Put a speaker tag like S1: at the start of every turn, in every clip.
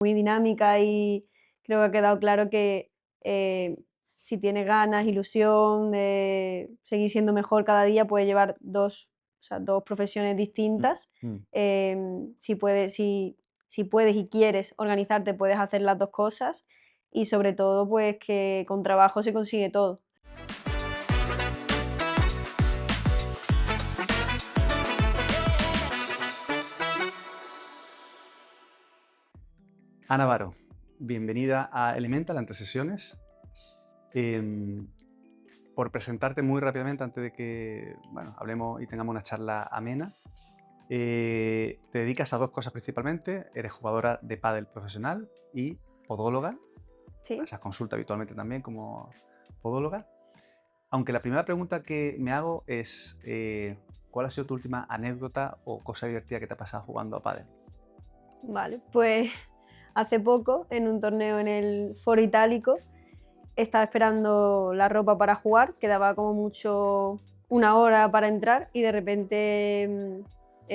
S1: muy dinámica y creo que ha quedado claro que si tienes ganas, ilusión de seguir siendo mejor cada día, puedes llevar o sea, dos profesiones distintas.
S2: Mm.
S1: Si puedes y quieres organizarte, puedes hacer las dos cosas y sobre todo, pues que con trabajo se consigue todo.
S2: Ana Varo, bienvenida a Elemental, Entre Sesiones. Em, por presentarte muy rápidamente antes de que hablemos y tengamos una charla amena, te dedicas a dos cosas principalmente. Eres jugadora de pádel profesional y podóloga.
S1: Sí.
S2: Pasas consulta habitualmente también como podóloga. Aunque la primera pregunta que me hago es ¿cuál ha sido tu última anécdota o cosa divertida que te ha pasado jugando a pádel?
S1: Vale, pues hace poco, en un torneo en el Foro Itálico, estaba esperando la ropa para jugar, quedaba como mucho una hora para entrar y de repente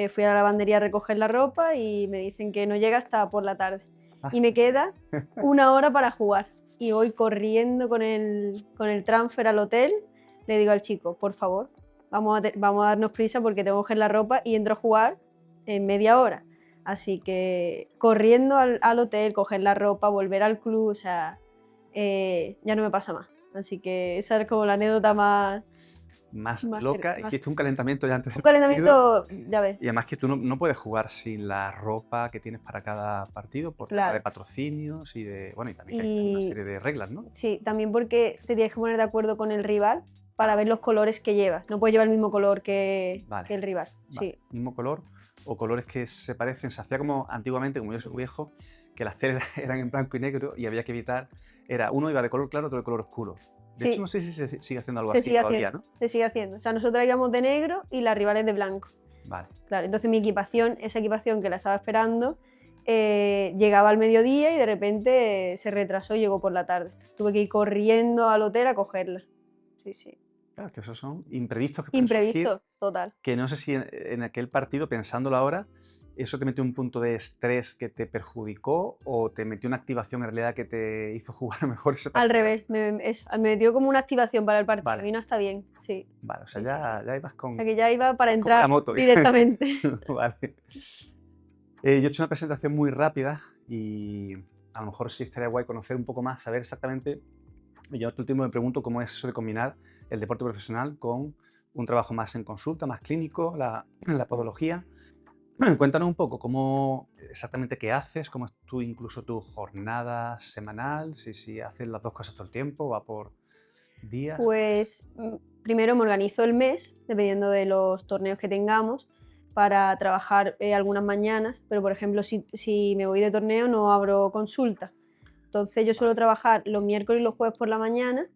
S1: fui a la lavandería a recoger la ropa y me dicen que no llega hasta por la tarde.
S2: Ah.
S1: Y me queda una hora para jugar. Y voy corriendo con el transfer al hotel, le digo al chico, por favor, vamos a darnos prisa porque tengo que coger la ropa y entro a jugar en media hora. Así que corriendo al hotel, coger la ropa, volver al club, o sea, ya no me pasa más. Así que esa es como la anécdota más
S2: Loca.
S1: más
S2: Hiciste un calentamiento ya antes
S1: un
S2: del partido.
S1: calentamiento, ya ves,
S2: Y además que tú no puedes jugar sin la ropa que tienes para cada partido por tema de
S1: claro.
S2: patrocinios y y también que hay una
S1: Y
S2: serie de reglas, ¿no?
S1: sí, también porque te tienes que poner de acuerdo con el rival para ver los colores que llevas. No puedes llevar el mismo color que
S2: Vale,
S1: el rival.
S2: vale.
S1: Sí,
S2: Mismo color o colores que se parecen. Se hacía como antiguamente, como yo soy viejo, que las telas eran en blanco y negro y había que evitar. Uno iba de color claro, otro de color oscuro. De hecho, no
S1: sí,
S2: sé si se sigue haciendo algo
S1: se
S2: así
S1: sigue
S2: todavía,
S1: haciendo.
S2: ¿no?
S1: Se sigue haciendo. O sea, nosotros íbamos de negro y las rivales de blanco.
S2: Vale.
S1: Claro, entonces mi equipación, esa equipación que la estaba esperando, llegaba al mediodía y de repente se retrasó y llegó por la tarde. Tuve que ir corriendo al hotel a cogerla. Sí, sí.
S2: Claro, que esos son imprevistos que pueden surgir,
S1: Imprevisto, total.
S2: que no sé si en aquel partido, pensándolo ahora, eso te metió un punto de estrés que te perjudicó o te metió una activación en realidad que te hizo jugar mejor ese
S1: Al
S2: partido.
S1: revés, me metió como una activación para el partido,
S2: Vale,
S1: vino hasta bien, sí.
S2: vale, o sea,
S1: Sí, sí, sí.
S2: ya ibas
S1: O sea que ya iba para
S2: como la
S1: entrar
S2: moto.
S1: directamente.
S2: Vale. Yo he hecho una presentación muy rápida y a lo mejor sí estaría guay conocer un poco más, saber exactamente. Y yo, último, me pregunto cómo es eso de combinar el deporte profesional con un trabajo más en consulta, más clínico, la podología. Cuéntanos un poco cómo exactamente qué haces, cómo es incluso tu jornada semanal, si haces las dos cosas todo el tiempo, va por días.
S1: Pues primero me organizo el mes, dependiendo de los torneos que tengamos, para trabajar algunas mañanas, pero por ejemplo, si me voy de torneo no abro consulta. Entonces yo suelo
S2: Vale.
S1: trabajar los miércoles y los jueves por la mañana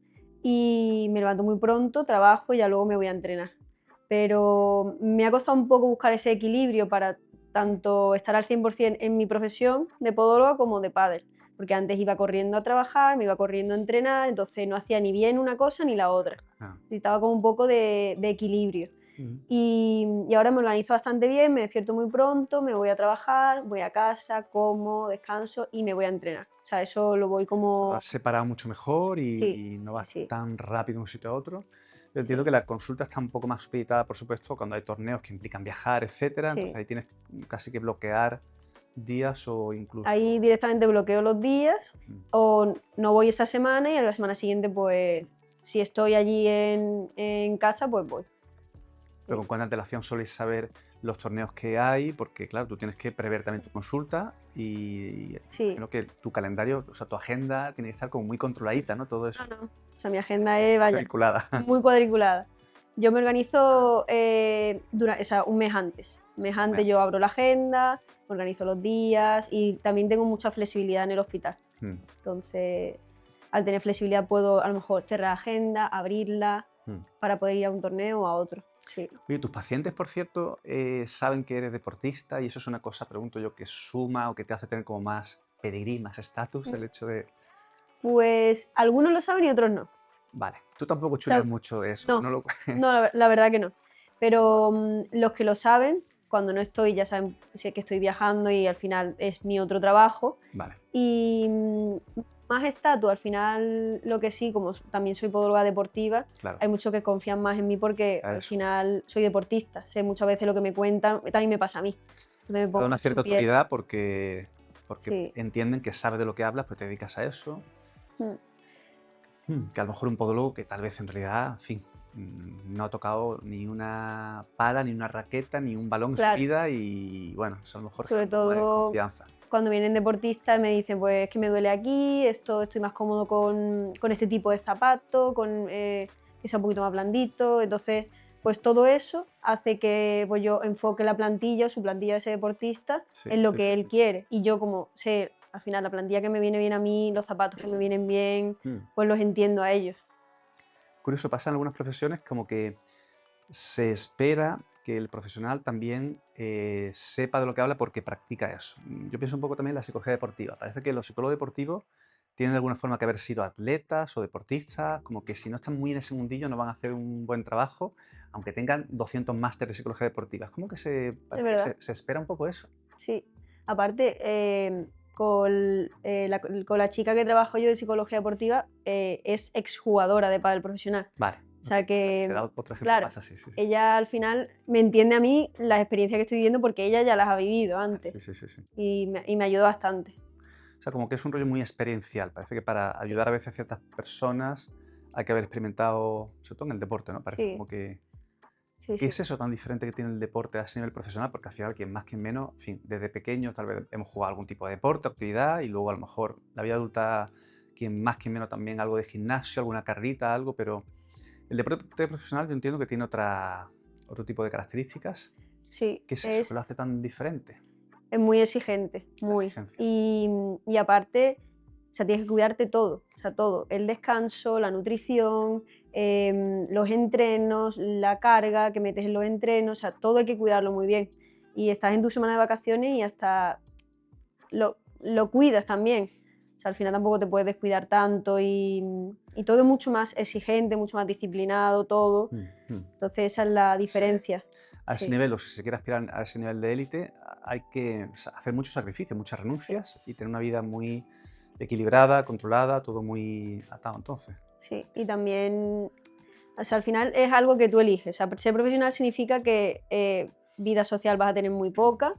S1: y me levanto muy pronto, trabajo y ya luego me voy a entrenar. Pero me ha costado un poco buscar ese equilibrio para tanto estar al 100% en mi profesión de podóloga como de pádel, porque antes iba corriendo a trabajar, me iba corriendo a entrenar, entonces no hacía ni bien una cosa ni la otra.
S2: Ah.
S1: Necesitaba como un poco de equilibrio.
S2: Mm.
S1: Y ahora me organizo bastante bien, me despierto muy pronto, me voy a trabajar, voy a casa, como, descanso y me voy a entrenar. O sea, eso lo voy
S2: Lo
S1: como...
S2: has separado mucho mejor
S1: Sí,
S2: y no
S1: sí,
S2: vas
S1: sí,
S2: tan rápido de un sitio a otro. Yo entiendo
S1: sí,
S2: que la consulta está un poco más supeditada, por supuesto, cuando hay torneos que implican viajar, etcétera. Entonces
S1: sí.
S2: ahí tienes casi que bloquear días o
S1: Ahí
S2: incluso.
S1: directamente bloqueo los días
S2: Mm.
S1: o no voy esa semana y a la semana siguiente, pues, si estoy allí en casa, pues voy.
S2: Pero
S1: Sí,
S2: con cuánta antelación soléis saber los torneos que hay, porque claro, tú tienes que prever también tu consulta y
S1: sí.
S2: imagino que tu calendario, o sea, tu agenda tiene que estar como muy controladita, ¿no? Todo
S1: No,
S2: eso
S1: no. O sea, mi agenda es, vaya,
S2: cuadriculada.
S1: muy cuadriculada. Yo me organizo o sea, un mes antes. Un mes
S2: Un mes
S1: antes yo
S2: antes.
S1: abro la agenda, organizo los días y también tengo mucha flexibilidad en el hospital.
S2: Mm,
S1: Entonces, al tener flexibilidad puedo a lo mejor cerrar agenda, abrirla
S2: mm.
S1: para poder ir a un torneo o a otro. Sí.
S2: Oye, tus pacientes, por cierto, saben que eres deportista y eso es una cosa, pregunto yo, que suma o que te hace tener como más pedigrí, más estatus, el hecho de.
S1: Pues algunos lo saben y otros no. O
S2: Vale, tú tampoco chuleas
S1: sea,
S2: mucho de eso,
S1: no,
S2: no lo.
S1: no, la verdad que no. Pero los que lo saben cuando no estoy ya saben sé que estoy viajando y al final es mi otro trabajo.
S2: Vale.
S1: Y más estatus, al final lo que sí, como también soy podóloga deportiva,
S2: Claro.
S1: hay muchos que confían más en mí porque al
S2: Eso.
S1: final soy deportista, sé muchas veces lo que me cuentan, también me pasa a mí. Entonces me
S2: Te da
S1: pongo
S2: una
S1: en su
S2: cierta
S1: piel.
S2: autoridad porque
S1: Sí.
S2: entienden que sabes de lo que hablas, pues te dedicas a eso.
S1: Mm.
S2: Que a lo mejor un podólogo que tal vez en realidad, en fin, no ha tocado ni una pala, ni una raqueta, ni un balón en su
S1: Claro,
S2: vida y bueno, eso a lo mejor genera
S1: sobre
S2: un poco más de
S1: todo
S2: confianza.
S1: cuando vienen deportistas me dicen, pues es que me duele aquí, estoy más cómodo con este tipo de zapato, que sea un poquito más blandito. Entonces, pues todo eso hace que pues, yo enfoque la plantilla, su plantilla de ese deportista,
S2: Sí,
S1: en lo
S2: sí, sí,
S1: que él
S2: sí.
S1: quiere. Y yo como sé, al final, la plantilla que me viene bien a mí, los zapatos que me vienen bien,
S2: Mm.
S1: pues los entiendo a ellos.
S2: Curioso, pasa en algunas profesiones como que se espera que el profesional también sepa de lo que habla porque practica eso. Yo pienso un poco también en la psicología deportiva. Parece que los psicólogos deportivos tienen de alguna forma que haber sido atletas o deportistas, como que si no están muy en ese mundillo no van a hacer un buen trabajo, aunque tengan 200 másteres de psicología deportiva. Es como que
S1: Es
S2: parece que
S1: verdad.
S2: se espera un poco eso.
S1: Sí, aparte, con la chica que trabajo yo de psicología deportiva, es exjugadora de pádel profesional.
S2: Vale,
S1: O sea
S2: te
S1: que,
S2: da otro ejemplo
S1: claro,
S2: más así, sí, sí.
S1: ella al final me entiende a mí las experiencias que estoy viviendo porque ella ya las ha vivido antes
S2: Sí, sí, sí, sí.
S1: y me ayudó bastante.
S2: O sea, como que es un rollo muy experiencial. Parece que para ayudar a veces a ciertas personas hay que haber experimentado, sobre todo en el deporte, ¿no? Parece
S1: Sí,
S2: como que...
S1: sí,
S2: ¿Qué
S1: sí,
S2: es eso tan diferente que tiene el deporte a ese nivel profesional? Porque al final, quien más, quien menos, en fin, desde pequeño tal vez hemos jugado algún tipo de deporte, actividad, y luego a lo mejor la vida adulta, quien más, quien menos también algo de gimnasio, alguna carrerita, algo, pero el deporte profesional yo entiendo que tiene otro tipo de características.
S1: sí,
S2: ¿Qué es eso que lo hace tan diferente?
S1: es muy exigente,
S2: La
S1: muy.
S2: exigencia.
S1: Y aparte, o sea, tienes que cuidarte todo, o sea, todo. El descanso, la nutrición, los entrenos, la carga que metes en los entrenos, o sea, todo hay que cuidarlo muy bien. Y estás en tu semana de vacaciones y hasta lo cuidas también. O sea, al final tampoco te puedes descuidar tanto y todo es mucho más exigente, mucho más disciplinado, todo.
S2: Mm, mm.
S1: Entonces esa es la
S2: Sí.
S1: diferencia.
S2: A ese
S1: Sí,
S2: nivel, o si se quiere aspirar a ese nivel de élite, hay que hacer muchos sacrificios, muchas
S1: sí.
S2: renuncias y tener una vida muy equilibrada, controlada, todo muy atado entonces.
S1: Sí, y también, o sea, al final es algo que tú eliges. O sea, ser profesional significa que vida social vas a tener muy poca,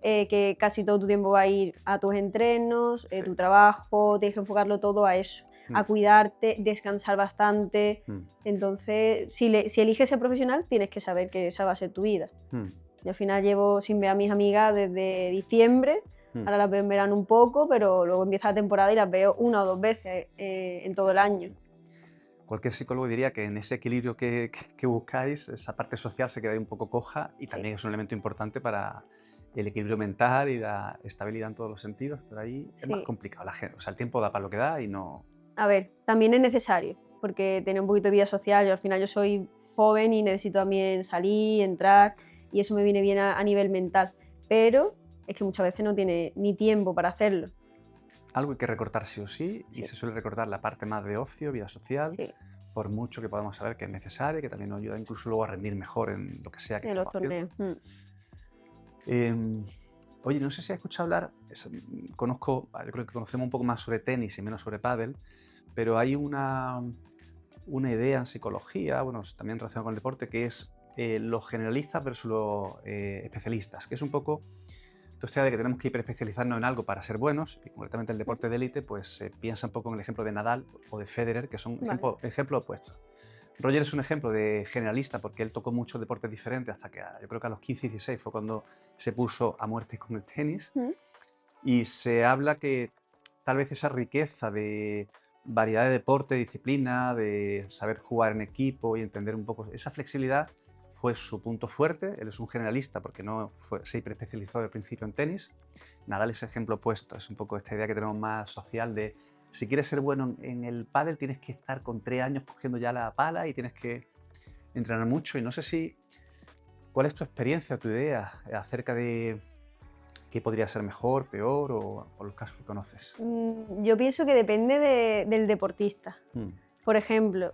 S1: que casi todo tu tiempo va a ir a tus entrenos,
S2: Sí.
S1: tu trabajo, tienes que enfocarlo todo a eso,
S2: Mm,
S1: a cuidarte, descansar bastante.
S2: mm,
S1: Entonces, si eliges ser profesional, tienes que saber que esa va a ser tu vida.
S2: mm,
S1: Yo al final llevo sin ver a mis amigas desde diciembre,
S2: mm.
S1: ahora las veo en verano un poco, pero luego empieza la temporada y las veo una o dos veces en todo el año.
S2: Cualquier psicólogo diría que en ese equilibrio que buscáis, esa parte social se queda ahí un poco coja y
S1: Sí,
S2: también es un elemento importante para el equilibrio mental y la estabilidad en todos los sentidos, pero ahí es más
S1: sí.
S2: complicado. O sea, el tiempo da para lo que da y no...
S1: A ver, también es necesario, porque tener un poquito de vida social, yo al final yo soy joven y necesito también salir, entrar,
S2: Exacto.
S1: y eso me viene bien a nivel mental, pero es que muchas veces no tiene ni tiempo para hacerlo.
S2: Algo hay que recortar sí o sí, y
S1: Sí,
S2: se suele recortar la parte más de ocio, vida social,
S1: sí,
S2: por mucho que podamos saber que es necesaria, que también nos ayuda incluso luego a rendir mejor en lo que sea que
S1: en los
S2: estemos haciendo.
S1: torneos.
S2: Em, Oye, no sé si has escuchado hablar, conozco, yo creo que conocemos un poco más sobre tenis y menos sobre pádel, pero hay una idea en psicología, bueno, también relacionada con el deporte, que es los generalistas versus los especialistas, que es un poco toda esta idea de que tenemos que hiperespecializarnos en algo para ser buenos, y concretamente el deporte de élite, pues se piensa un poco en el ejemplo de Nadal o de Federer, que son
S1: Vale,
S2: ejemplos opuestos. Roger es un ejemplo de generalista porque él tocó muchos deportes diferentes hasta que yo creo que a los 15, 16 fue cuando se puso a muerte con el tenis
S1: mm,
S2: y se habla que tal vez esa riqueza de variedad de deporte, disciplina, de saber jugar en equipo y entender un poco esa flexibilidad fue su punto fuerte. Él es un generalista porque se hiperespecializó al principio en tenis. Nadal es ejemplo opuesto, es un poco esta idea que tenemos más social de si quieres ser bueno en el pádel tienes que estar con 3 años cogiendo ya la pala y tienes que entrenar mucho. Y no sé si, ¿cuál es tu experiencia, tu idea acerca de qué podría ser mejor, peor o por los casos que conoces?
S1: yo pienso que depende del deportista.
S2: Mm,
S1: Por ejemplo,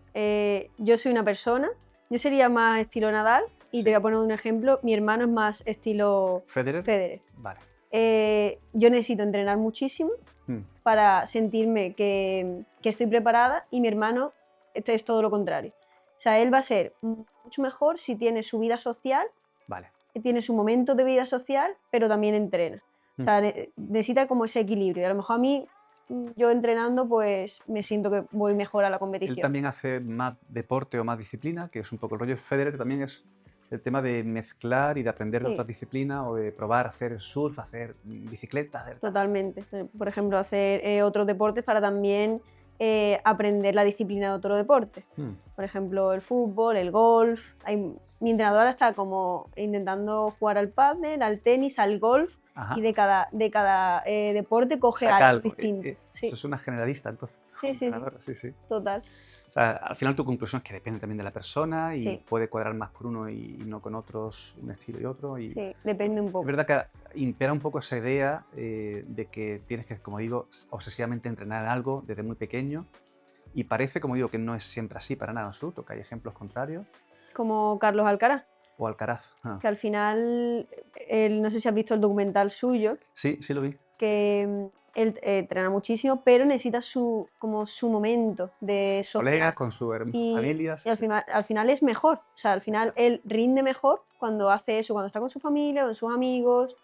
S1: yo soy una persona, yo sería más estilo Nadal, y
S2: Sí.
S1: te voy a poner un ejemplo. Mi hermano es más estilo
S2: ¿Federer?
S1: Federer.
S2: Vale.
S1: Yo necesito entrenar muchísimo
S2: Mm,
S1: para sentirme que estoy preparada y mi hermano es todo lo contrario. O sea, él va a ser mucho mejor si tiene su vida social,
S2: vale.
S1: tiene su momento de vida social, pero también entrena. O
S2: Mm.
S1: sea, necesita como ese equilibrio. Y a lo mejor a mí, yo entrenando, pues me siento que voy mejor a la
S2: Él
S1: competición.
S2: también hace más deporte o más disciplina, que es un poco el rollo de Federer, también es el tema de mezclar y de aprender de
S1: Sí.
S2: otras disciplinas o de probar a hacer surf, hacer bicicleta, hacer tal.
S1: Totalmente. Por ejemplo, hacer otros deportes para también aprender la disciplina de otro deporte.
S2: Mm,
S1: Por ejemplo, el fútbol, el golf. Mi entrenadora está como intentando jugar al pádel, al tenis, al golf
S2: Ajá.
S1: y de cada deporte coge
S2: Saca
S1: algo
S2: algo.
S1: distinto. Sí,
S2: Tú eres una generalista, entonces. Tú,
S1: sí, sí, sí,
S2: entrenadora, sí, sí.
S1: total.
S2: O sea, al final tu conclusión es que depende también de la persona y
S1: Sí,
S2: puede cuadrar más con uno y no con otros, un estilo y otro. Y
S1: sí, depende un
S2: es
S1: poco.
S2: verdad que impera un poco esa idea de que tienes que, como digo, obsesivamente entrenar algo desde muy pequeño. Y parece, como digo, que no es siempre así para nada en absoluto, que hay ejemplos contrarios.
S1: Como Carlos Alcaraz,
S2: O Alcaraz.
S1: que al final, no sé si has visto el documental suyo,
S2: Sí, sí lo vi.
S1: que él entrena muchísimo, pero necesita como su momento de
S2: Colegas,
S1: soledad.
S2: con su
S1: Y,
S2: familia.
S1: y al final es mejor. O sea, al final él rinde mejor cuando hace eso, cuando está con su familia, con sus amigos.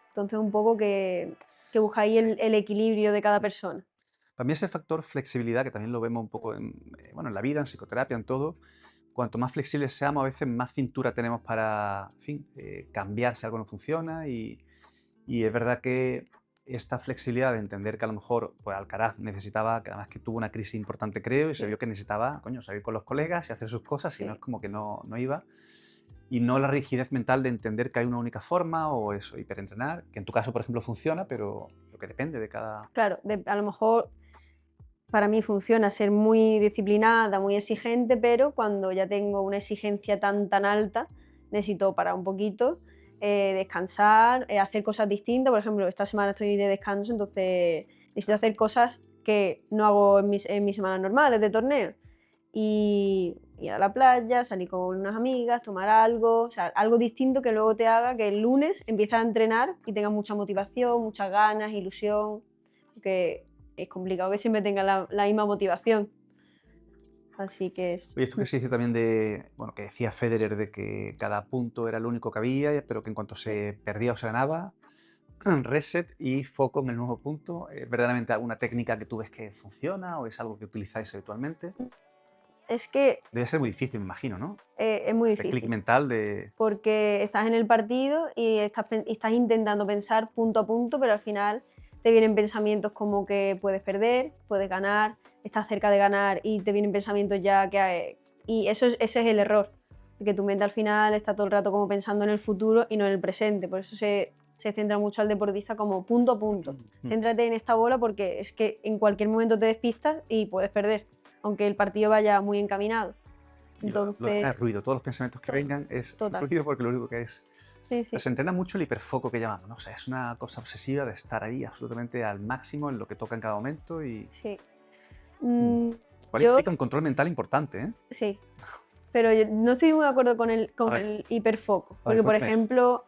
S1: Entonces, un poco que busca ahí el equilibrio de cada persona.
S2: Para mí ese factor flexibilidad, que también lo vemos un poco bueno, en la vida, en psicoterapia, en todo, cuanto más flexibles seamos, a veces más cintura tenemos para, en fin, cambiar si algo no funciona y es verdad que esta flexibilidad de entender que a lo mejor pues Alcaraz necesitaba, que además que tuvo una crisis importante creo y se
S1: Sí,
S2: vio que necesitaba, coño, salir con los colegas y hacer sus cosas, si no
S1: sí.
S2: es como que no iba. Y no la rigidez mental de entender que hay una única forma o eso, hiperentrenar, que en tu caso, por ejemplo, funciona, pero lo que depende de cada...
S1: Claro, a lo mejor para mí funciona ser muy disciplinada, muy exigente, pero cuando ya tengo una exigencia tan alta, necesito parar un poquito, descansar, hacer cosas distintas. Por ejemplo, esta semana estoy de descanso, entonces necesito hacer cosas que no hago en mis semanas normales de torneo. Y ir a la playa, salir con unas amigas, tomar algo, o sea, algo distinto que luego te haga que el lunes empieces a entrenar y tengas mucha motivación, muchas ganas, ilusión, porque es complicado que siempre tengas la misma motivación. Así que es...
S2: Oye, esto que se dice también de, bueno, que decía Federer de que cada punto era lo único que había, pero que en cuanto se perdía o se ganaba, reset y foco en el nuevo punto. ¿Es verdaderamente alguna técnica que tú ves que funciona o es algo que utilizáis habitualmente?
S1: Es que
S2: Debe ser muy difícil, me imagino, ¿no?
S1: es muy
S2: Este clic
S1: difícil,
S2: mental de...
S1: porque estás en el partido y estás intentando pensar punto a punto, pero al final te vienen pensamientos como que puedes perder, puedes ganar, estás cerca de ganar y te vienen pensamientos ya que... Y ese es el error, que tu mente al final está todo el rato como pensando en el futuro y no en el presente. Por eso se centra mucho al deportista como punto a punto. Céntrate en esta bola porque es que en cualquier momento te despistas y puedes perder, aunque el partido vaya muy encaminado.
S2: Y lo
S1: Entonces,
S2: es ruido, todos los pensamientos que
S1: todo,
S2: vengan es
S1: total.
S2: ruido porque lo único que es...
S1: Sí, sí,
S2: Se entrena mucho el hiperfoco que llamamos, ¿no? O sea, es una cosa obsesiva de estar ahí absolutamente al máximo en lo que toca en cada momento y...
S1: sí.
S2: Mm.
S1: Mm,
S2: Igual
S1: yo
S2: implica un control mental importante, ¿eh?
S1: sí, pero yo no estoy muy de acuerdo con el,
S2: A
S1: con
S2: ver,
S1: el hiperfoco,
S2: a ver,
S1: porque por
S2: cuéntame eso.
S1: ejemplo,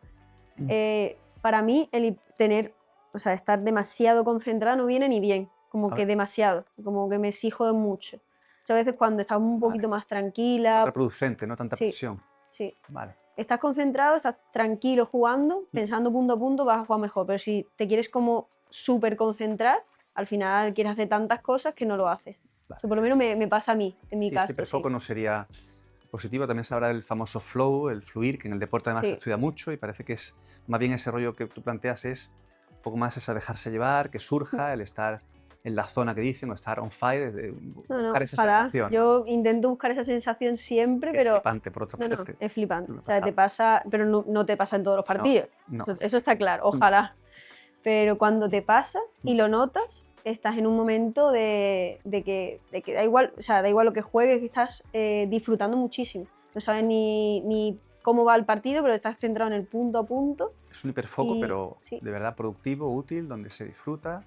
S2: Mm.
S1: para mí o sea, estar demasiado concentrado no viene ni bien, como
S2: A
S1: que
S2: ver,
S1: demasiado, como que me exijo de mucho. Muchas veces cuando estás un
S2: vale.
S1: poquito más tranquila,
S2: Contraproducente, no tanta
S1: sí,
S2: presión.
S1: sí,
S2: Vale.
S1: estás concentrado, estás tranquilo jugando,
S2: Mm.
S1: pensando punto a punto, vas a jugar mejor. Pero si te quieres como súper concentrar, al final quieres hacer tantas cosas que no lo haces.
S2: Vale.
S1: Eso por lo menos me pasa a mí, en mi
S2: Sí, este
S1: caso, sí.
S2: hiperfoco no sería positivo. También se habla del famoso flow, el fluir, que en el deporte además se
S1: Sí,
S2: estudia mucho y parece que es más bien ese rollo que tú planteas es un poco más esa dejarse llevar, que surja, el estar en la zona que dicen o estar on fire,
S1: no, no,
S2: buscar esa
S1: ojalá.
S2: sensación,
S1: Yo intento buscar esa sensación siempre,
S2: que es
S1: pero
S2: flipante por otra
S1: no, no,
S2: parte.
S1: es flipante.
S2: Lo he
S1: O sea, te
S2: pasado.
S1: pasa, pero no te pasa en todos los
S2: No,
S1: partidos.
S2: no.
S1: Eso está claro, ojalá. Pero cuando te pasa y lo notas, estás en un momento de que da igual, o sea, da igual lo que juegues, que estás disfrutando muchísimo. No sabes ni cómo va el partido, pero estás centrado en el punto a punto.
S2: Es un hiperfoco,
S1: Y
S2: pero
S1: sí,
S2: de verdad productivo, útil, donde se disfruta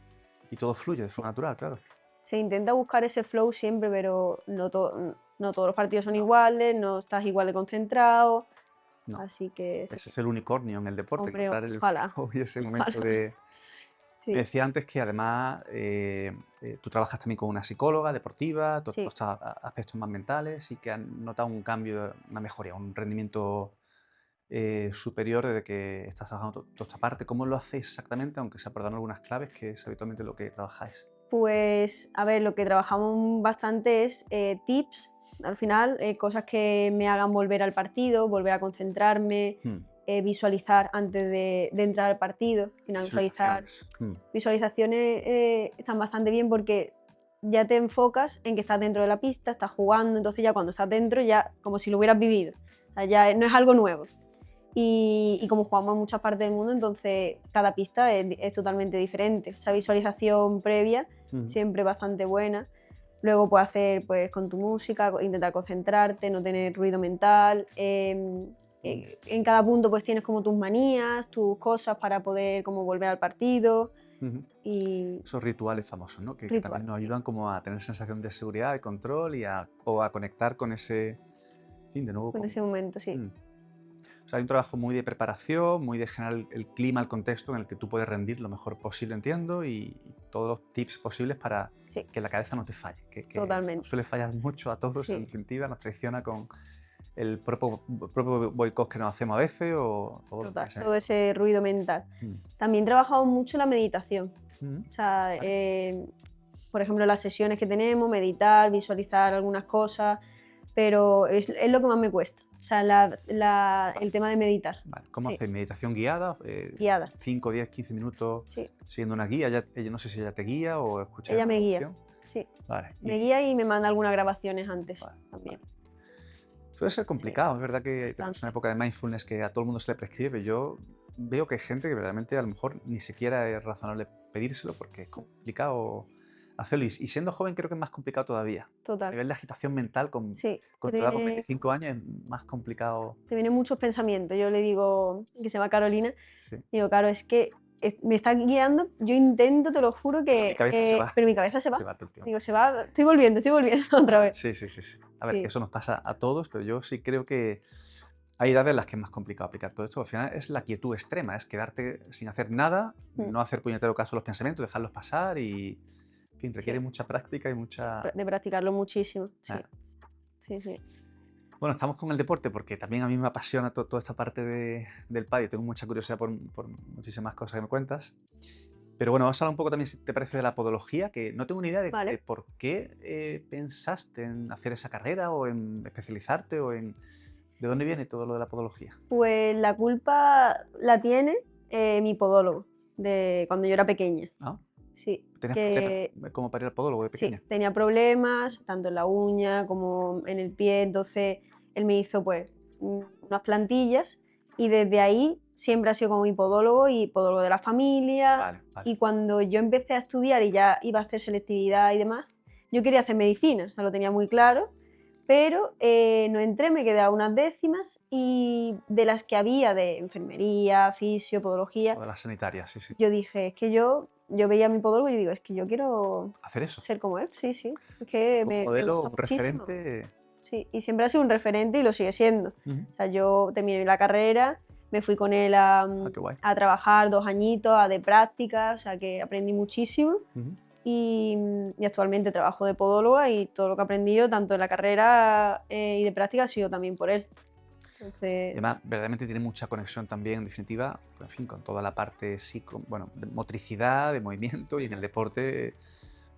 S2: y todo fluye de
S1: sí.
S2: forma natural, claro.
S1: Se intenta buscar ese flow siempre, pero no todos los partidos son
S2: No.
S1: iguales, no estás igual de concentrado.
S2: No.
S1: Así que
S2: Ese es el unicornio en el deporte,
S1: hombre,
S2: encontrar el
S1: ojalá,
S2: hobby, ese momento
S1: ojalá.
S2: de... Me
S1: Sí,
S2: decía antes que además tú trabajas también con una psicóloga deportiva, todos
S1: sí.
S2: estos aspectos más mentales y que han notado un cambio, una mejoría, un rendimiento superior desde que estás trabajando toda esta parte. ¿Cómo lo hacéis exactamente? Aunque sea por dar algunas claves, que es habitualmente lo que trabajáis.
S1: Pues, a ver, lo que trabajamos bastante es tips, al final, cosas que me hagan volver al partido, volver a concentrarme,
S2: Mm,
S1: visualizar antes de entrar al partido. Al final,
S2: Visualizaciones.
S1: visualizaciones están bastante bien porque ya te enfocas en que estás dentro de la pista, estás jugando, entonces ya cuando estás dentro, ya como si lo hubieras vivido. O sea, ya no es algo nuevo. Y como jugamos en muchas partes del mundo, entonces cada pista es totalmente diferente. Esa visualización previa
S2: Mm,
S1: siempre bastante buena. Luego puedes hacer pues, con tu música, intentar concentrarte, no tener ruido mental. En cada punto pues tienes como tus manías, tus cosas para poder como volver al partido
S2: ujú.
S1: y
S2: Esos rituales famosos, ¿no? Que también
S1: rituales,
S2: nos
S1: sí.
S2: ayudan como a tener sensación de seguridad, de control o a conectar con ese, en fin, de nuevo
S1: En
S2: con...
S1: ese momento, sí.
S2: Mm. O sea, hay un trabajo muy de preparación, muy de generar el clima, el contexto en el que tú puedes rendir lo mejor posible, entiendo, y todos los tips posibles para
S1: Sí,
S2: que la cabeza no te falle, que nos
S1: totalmente.
S2: suele fallar mucho a todos, en
S1: Sí,
S2: definitiva, nos traiciona con el propio boicot que nos hacemos a veces o todo lo que
S1: total.
S2: sea.
S1: Todo ese ruido mental.
S2: Mm.
S1: También trabajamos mucho la meditación.
S2: Mm.
S1: O sea,
S2: Vale.
S1: por ejemplo, las sesiones que tenemos, meditar, visualizar algunas cosas, pero es lo que más me cuesta. O sea, el tema de meditar.
S2: Vale. ¿Cómo
S1: Sí,
S2: haces? ¿Meditación guiada?
S1: guiada.
S2: 5, 10, 15 minutos
S1: Sí,
S2: siguiendo una guía. Ella no sé si ella te guía o escuchas
S1: ella
S2: la
S1: me guía.
S2: grabación.
S1: Sí,
S2: Vale.
S1: me guía y me manda algunas grabaciones antes
S2: Vale,
S1: también.
S2: vale. Suele ser
S1: Sí,
S2: complicado, es verdad que tenemos una
S1: bastante.
S2: época de mindfulness que a todo el mundo se le prescribe. Yo veo que hay gente que realmente a lo mejor ni siquiera es razonable pedírselo porque es complicado hacerlo. Y siendo joven creo que es más complicado todavía. A
S1: Total.
S2: nivel de agitación mental,
S1: Sí,
S2: con tu edad, con 25 años, es más complicado.
S1: te vienen muchos pensamientos. Yo le digo, que se llama Carolina,
S2: Sí.
S1: digo, Caro, es que me está guiando, yo intento, te lo juro,
S2: Mi cabeza se va,
S1: pero mi cabeza se
S2: se
S1: va.
S2: va todo el tiempo.
S1: Digo, se va, estoy volviendo otra vez.
S2: Sí, sí, sí, sí. A ver, que
S1: Sí,
S2: eso nos pasa a todos, pero yo sí creo que hay edades en las que es más complicado aplicar todo esto. Al final es la quietud extrema, es quedarte sin hacer nada,
S1: mm,
S2: no hacer puñetero caso a los pensamientos, dejarlos pasar y, en fin, requiere
S1: sí,
S2: mucha práctica y mucha...
S1: de practicarlo muchísimo,
S2: eh.
S1: sí, sí, sí.
S2: Bueno, estamos con el deporte porque también a mí me apasiona toda esta parte del pádel. Tengo mucha curiosidad por muchísimas cosas que me cuentas. Pero bueno, vamos a hablar un poco también, si te parece, de la podología, que no tengo ni idea de
S1: Vale,
S2: por qué pensaste en hacer esa carrera o en especializarte o en... ¿De dónde viene todo lo de la podología?
S1: pues la culpa la tiene mi podólogo de cuando yo era pequeña.
S2: ¿Ah?
S1: Sí,
S2: ¿Tenías problemas
S1: que
S2: como para ir al podólogo de
S1: sí,
S2: pequeña?
S1: tenía problemas tanto en la uña como en el pie, entonces él me hizo pues unas plantillas y desde ahí siempre ha sido como mi podólogo y podólogo de la familia.
S2: Vale, vale.
S1: Y cuando yo empecé a estudiar y ya iba a hacer selectividad y demás, yo quería hacer medicina, o sea, lo tenía muy claro, pero no entré, me quedé a unas décimas y de las que había de enfermería, fisio, podología,
S2: O de las sanitarias, sí, sí.
S1: yo dije, es que yo veía a mi podólogo y digo, es que yo quiero
S2: Hacer eso.
S1: ser como él, sí, sí. Es
S2: O sea,
S1: que
S2: fue un
S1: me
S2: modelo,
S1: gusta
S2: un
S1: muchísimo.
S2: referente.
S1: Sí, y siempre ha sido un referente y lo sigue siendo.
S2: Ujú.
S1: O sea, yo terminé la carrera, me fui con él
S2: Ah, qué guay.
S1: a trabajar 2 añitos, a de práctica, o sea, que aprendí muchísimo.
S2: Ujú.
S1: Y actualmente trabajo de podóloga y todo lo que he aprendido, tanto en la carrera y de práctica, ha sido también por él.
S2: Y
S1: Entonces,
S2: además, verdaderamente tiene mucha conexión también, en definitiva, en fin, con toda la parte bueno, de motricidad, de movimiento y en el deporte.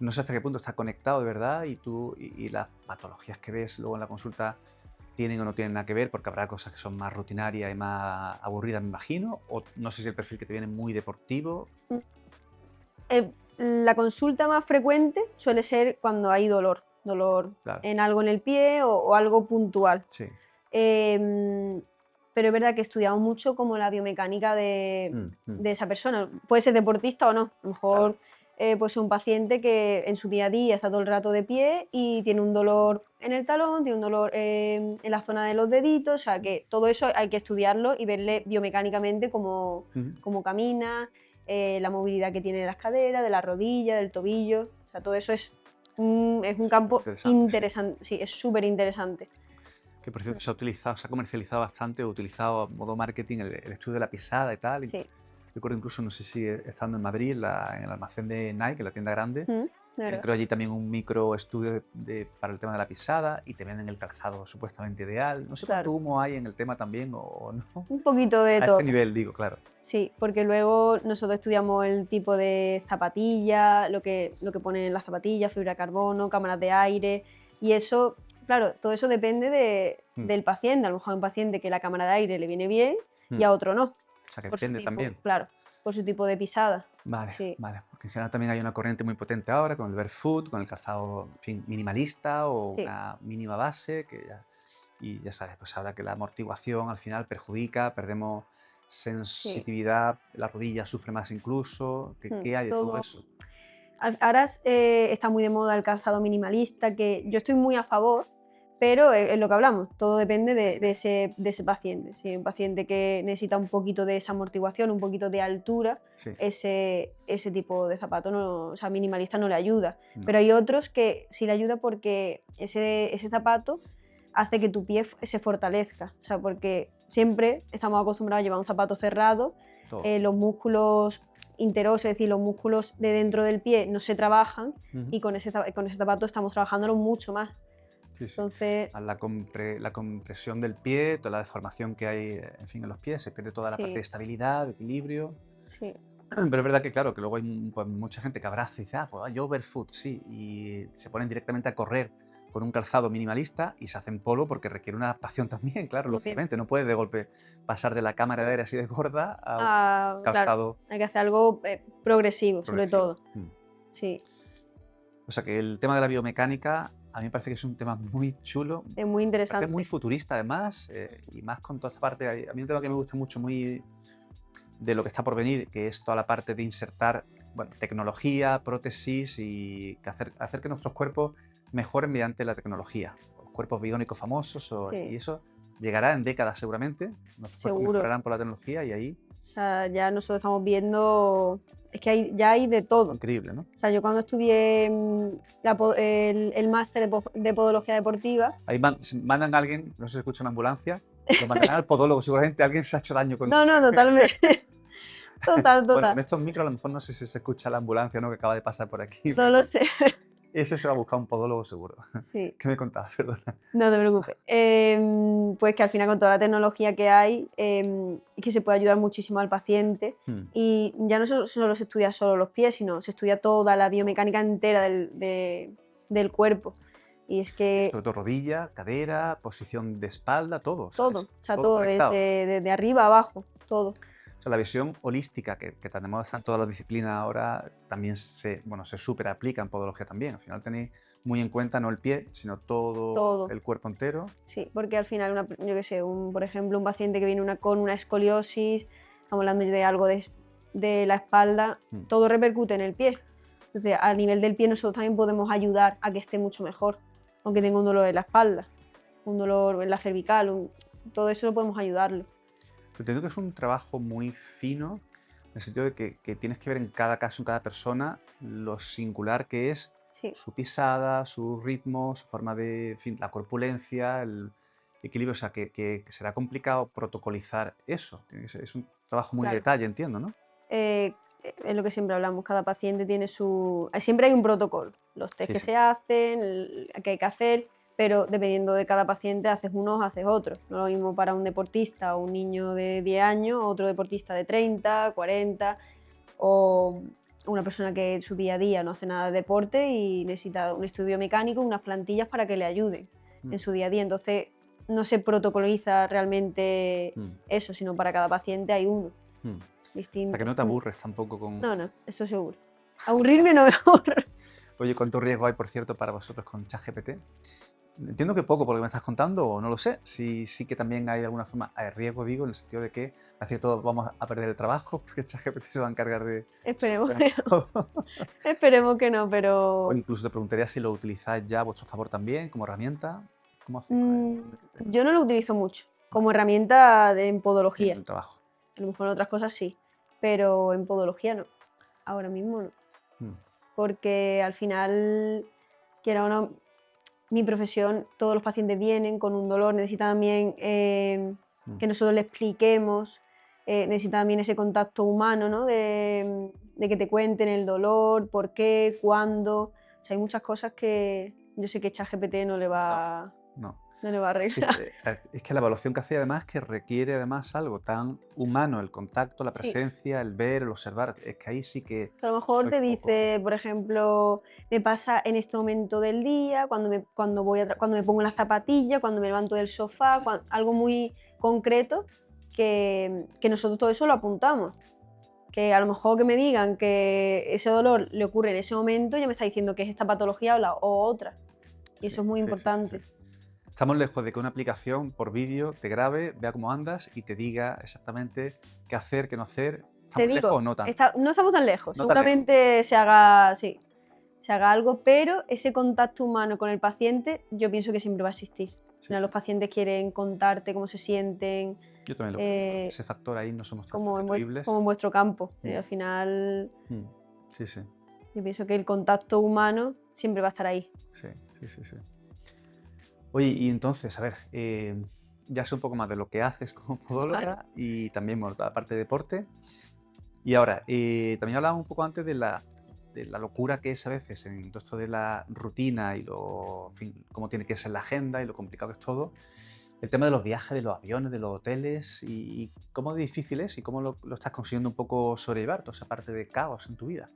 S2: No sé hasta qué punto está conectado de verdad y las patologías que ves luego en la consulta tienen o no tienen nada que ver, porque habrá cosas que son más rutinarias y más aburridas, me imagino, o no sé si el perfil que te viene es muy deportivo.
S1: la consulta más frecuente suele ser cuando hay dolor
S2: Claro,
S1: en algo en el pie o algo puntual.
S2: sí.
S1: Em, pero es verdad que estudiamos mucho como la biomecánica
S2: Mm, mm,
S1: de esa persona. Puede ser deportista o no. A lo
S2: claro.
S1: mejor pues un paciente que en su día a día está todo el rato de pie y tiene un dolor en el talón, tiene un dolor en la zona de los deditos. O sea que todo eso hay que estudiarlo y verle biomecánicamente
S2: Ujú.
S1: cómo camina, la movilidad que tiene de las caderas, de la rodilla, del tobillo. O sea, todo eso es un campo
S2: Interesante, sí.
S1: interesante. Sí, es súper interesante.
S2: Que por cierto se ha utilizado, se ha comercializado bastante, o utilizado a modo marketing el estudio de la pisada y tal. Y
S1: Sí.
S2: recuerdo incluso, no sé si estando en Madrid, en el almacén de Nike, en la tienda grande,
S1: De verdad.
S2: creo allí también un micro estudio para el tema de la pisada y te venden el calzado supuestamente ideal. No sé cuánto
S1: Claro.
S2: humo hay en el tema también o no.
S1: Un poquito de
S2: A
S1: todo.
S2: este nivel, digo, claro.
S1: Sí, porque luego nosotros estudiamos el tipo de zapatilla, lo que ponen en las zapatillas, fibra de carbono, cámaras de aire, y eso, claro, todo eso depende del paciente. A lo mejor hay un paciente que la cámara de aire le viene bien y a otro no,
S2: O sea, que
S1: por su
S2: depende
S1: tipo,
S2: también.
S1: claro, por su tipo de pisada.
S2: Vale,
S1: Sí,
S2: vale. Porque en general también hay una corriente muy potente ahora con el barefoot, con el calzado, en fin, minimalista o
S1: sí,
S2: una mínima base, y ya sabes, pues ahora que la amortiguación al final perjudica, perdemos
S1: sí.
S2: sensitividad, la rodilla sufre más incluso. ¿Qué hay de todo
S1: Todo.
S2: eso?
S1: Ahora está muy de moda el calzado minimalista, que yo estoy muy a favor, pero es lo que hablamos, todo depende de ese paciente. Si hay un paciente que necesita un poquito de esa amortiguación, un poquito de altura,
S2: Sí,
S1: ese tipo de zapato o sea, minimalista no le ayuda.
S2: no,
S1: Pero hay otros que sí le ayuda porque ese zapato hace que tu pie se fortalezca. O sea, porque siempre estamos acostumbrados a llevar un zapato cerrado,
S2: todo.
S1: los músculos interosos, es decir, los músculos de dentro del pie no se trabajan
S2: Ujú.
S1: y con ese zapato estamos trabajándolo mucho más.
S2: Sí, sí.
S1: Entonces,
S2: La compresión del pie, toda la deformación que hay, en fin, en los pies, se pierde toda la parte de
S1: sí,
S2: estabilidad, de equilibrio.
S1: sí,
S2: Pero es verdad que, claro, que luego hay pues, mucha gente que abraza y dice, ah, pues yo barefoot, sí, y se ponen directamente a correr con un calzado minimalista y se hacen polvo porque requiere una adaptación también, claro,
S1: muy bien.
S2: lógicamente. No puedes de golpe pasar de la cámara de aire así de gorda a un
S1: Claro,
S2: calzado
S1: hay que hacer algo progresivo, sobre
S2: progresivo.
S1: todo. Sí,
S2: O sea que el tema de la biomecánica a mí me parece que es un tema muy chulo,
S1: es muy
S2: me parece muy
S1: interesante.
S2: futurista además, y más con toda esta parte. A mí un tema que me gusta mucho muy de lo que está por venir, que es toda la parte de insertar, bueno, tecnología, prótesis y hacer que nuestros cuerpos mejoren mediante la tecnología. Los cuerpos biónicos famosos, y
S1: Sí,
S2: eso llegará en décadas seguramente. Nuestros cuerpos
S1: seguro.
S2: mejorarán por la tecnología y ahí,
S1: O sea, ya nosotros estamos viendo, es que ya hay de todo.
S2: increíble, ¿no?
S1: O sea, yo cuando estudié el máster de podología deportiva,
S2: Ahí mandan a alguien, no sé si escucha una ambulancia, lo mandarán al podólogo, seguramente alguien se ha hecho daño con...
S1: no, no, totalmente, total,
S2: Bueno, con
S1: total,
S2: estos micros a lo mejor no sé si se escucha la ambulancia, ¿no?, que acaba de pasar por aquí,
S1: no lo sé,
S2: ese se va a buscar un podólogo seguro.
S1: sí.
S2: ¿Qué me contabas? Perdona.
S1: No te preocupes. Pues que al final con toda la tecnología que hay, que se puede ayudar muchísimo al paciente
S2: Hmm.
S1: y ya no solo se estudia solo los pies, sino se estudia toda la biomecánica entera del cuerpo. Y es que
S2: Sobre todo rodilla, cadera, posición de espalda, todo. O sea,
S1: todo,
S2: es
S1: o sea,
S2: todo
S1: todo,
S2: conectado.
S1: desde arriba a abajo, todo.
S2: O sea, la visión holística que tan de moda está en todas las disciplinas ahora también se súper aplica en podología también. Al final tenéis muy en cuenta no el pie, sino todo
S1: Todo.
S2: el cuerpo entero.
S1: Sí, porque al final, yo qué sé, por ejemplo, un paciente que viene con una escoliosis, estamos hablando de algo de la espalda,
S2: Mm.
S1: todo repercute en el pie. Entonces, a nivel del pie nosotros también podemos ayudar a que esté mucho mejor, aunque tenga un dolor en la espalda, un dolor en la cervical, todo eso lo podemos ayudarlo.
S2: Pero entiendo que es un trabajo muy fino, en el sentido de que tienes que ver en cada caso, en cada persona, lo singular que es
S1: Sí,
S2: su pisada, su ritmo, su forma de, en fin, la corpulencia, el equilibrio. O sea, que será complicado protocolizar eso. Es un trabajo muy de
S1: claro.
S2: detalle, entiendo, ¿no?
S1: Es lo que siempre hablamos, cada paciente tiene siempre hay un protocolo, los test
S2: Sí,
S1: que
S2: sí.
S1: se hacen, que hay que hacer, pero dependiendo de cada paciente haces unos, haces otros. No es lo mismo para un deportista o un niño de 10 años, otro deportista de 30, 40, o una persona que en su día a día no hace nada de deporte y necesita un estudio mecánico, unas plantillas para que le ayuden
S2: Mm,
S1: en su día a día. Entonces no se protocoliza realmente
S2: mm,
S1: eso, sino para cada paciente hay uno
S2: mm. O sea, que
S1: distinto.
S2: no te aburres tampoco con...
S1: No, no, eso seguro. Aburrirme no me aburro.
S2: Oye, ¿cuánto riesgo hay, por cierto, para vosotros con ChatGPT? Entiendo que poco por lo que me estás contando, o no lo sé. Sí, sí que también hay de alguna forma hay riesgo, digo, en el sentido de que hace todos vamos a perder el trabajo porque ChatGPT se va a encargar de
S1: Esperemos
S2: solucionar
S1: que no.
S2: todo.
S1: Esperemos que no,
S2: O
S1: pero
S2: incluso te preguntaría si lo utilizáis ya a vuestro favor también como herramienta. ¿Cómo hacéis con
S1: mm,
S2: este tema?
S1: yo no lo utilizo mucho como
S2: Vale,
S1: herramienta en
S2: en
S1: podología.
S2: el trabajo.
S1: A lo mejor en otras cosas sí, pero en podología no. Ahora mismo no.
S2: Mm,
S1: Porque al final, quiera o no, mi profesión, todos los pacientes vienen con un dolor, necesitan también que nosotros le expliquemos, necesitan también ese contacto humano, ¿no? De que te cuenten el dolor, por qué, cuándo. O sea, hay muchas cosas que yo sé que ChatGPT no le va,
S2: No.
S1: no le va a
S2: Es
S1: arreglar.
S2: es que la evaluación que hace además que requiere además algo tan humano, el contacto, la
S1: Sí.
S2: presencia, el ver, el observar. Es que ahí sí que
S1: A lo mejor
S2: soy
S1: te
S2: poco.
S1: dice, por ejemplo, me pasa en este momento del día, cuando me pongo la zapatilla, cuando me levanto del sofá, algo muy concreto que nosotros todo eso lo apuntamos. Que a lo mejor que me digan que ese dolor le ocurre en ese momento, ya me está diciendo que es esta patología o otra. Y
S2: Sí,
S1: eso es muy
S2: sí, sí, sí, sí.
S1: importante.
S2: Estamos lejos de que una aplicación por vídeo te grabe, vea cómo andas y te diga exactamente qué hacer, qué no hacer.
S1: Te
S2: ¿Estamos lejos
S1: digo,
S2: o no tanto?
S1: no estamos tan lejos.
S2: No tan lejos.
S1: Seguramente se haga, sí, se haga algo, pero ese contacto humano con el paciente yo pienso que siempre va a existir. Al
S2: Sí,
S1: final los pacientes quieren contarte cómo se sienten,
S2: yo también lo creo.
S1: eh,
S2: Ese factor ahí no somos tan
S1: como
S2: sustituibles.
S1: como en vuestro campo.
S2: Mm,
S1: Al final
S2: mm. Sí, sí,
S1: yo pienso que el contacto humano siempre va a estar ahí.
S2: sí, sí, sí, sí. Oye, y entonces, a ver, ya sé un poco más de lo que haces como
S1: Vale.
S2: podóloga y también, bueno, toda la parte de deporte. Y ahora, también hablábamos un poco antes de la locura que es a veces en todo esto de la rutina y en fin, cómo tiene que ser la agenda y lo complicado que es todo. El tema de los viajes, de los aviones, de los hoteles y cómo difícil es y cómo lo estás consiguiendo un poco sobrellevar, toda esa parte de caos en tu vida.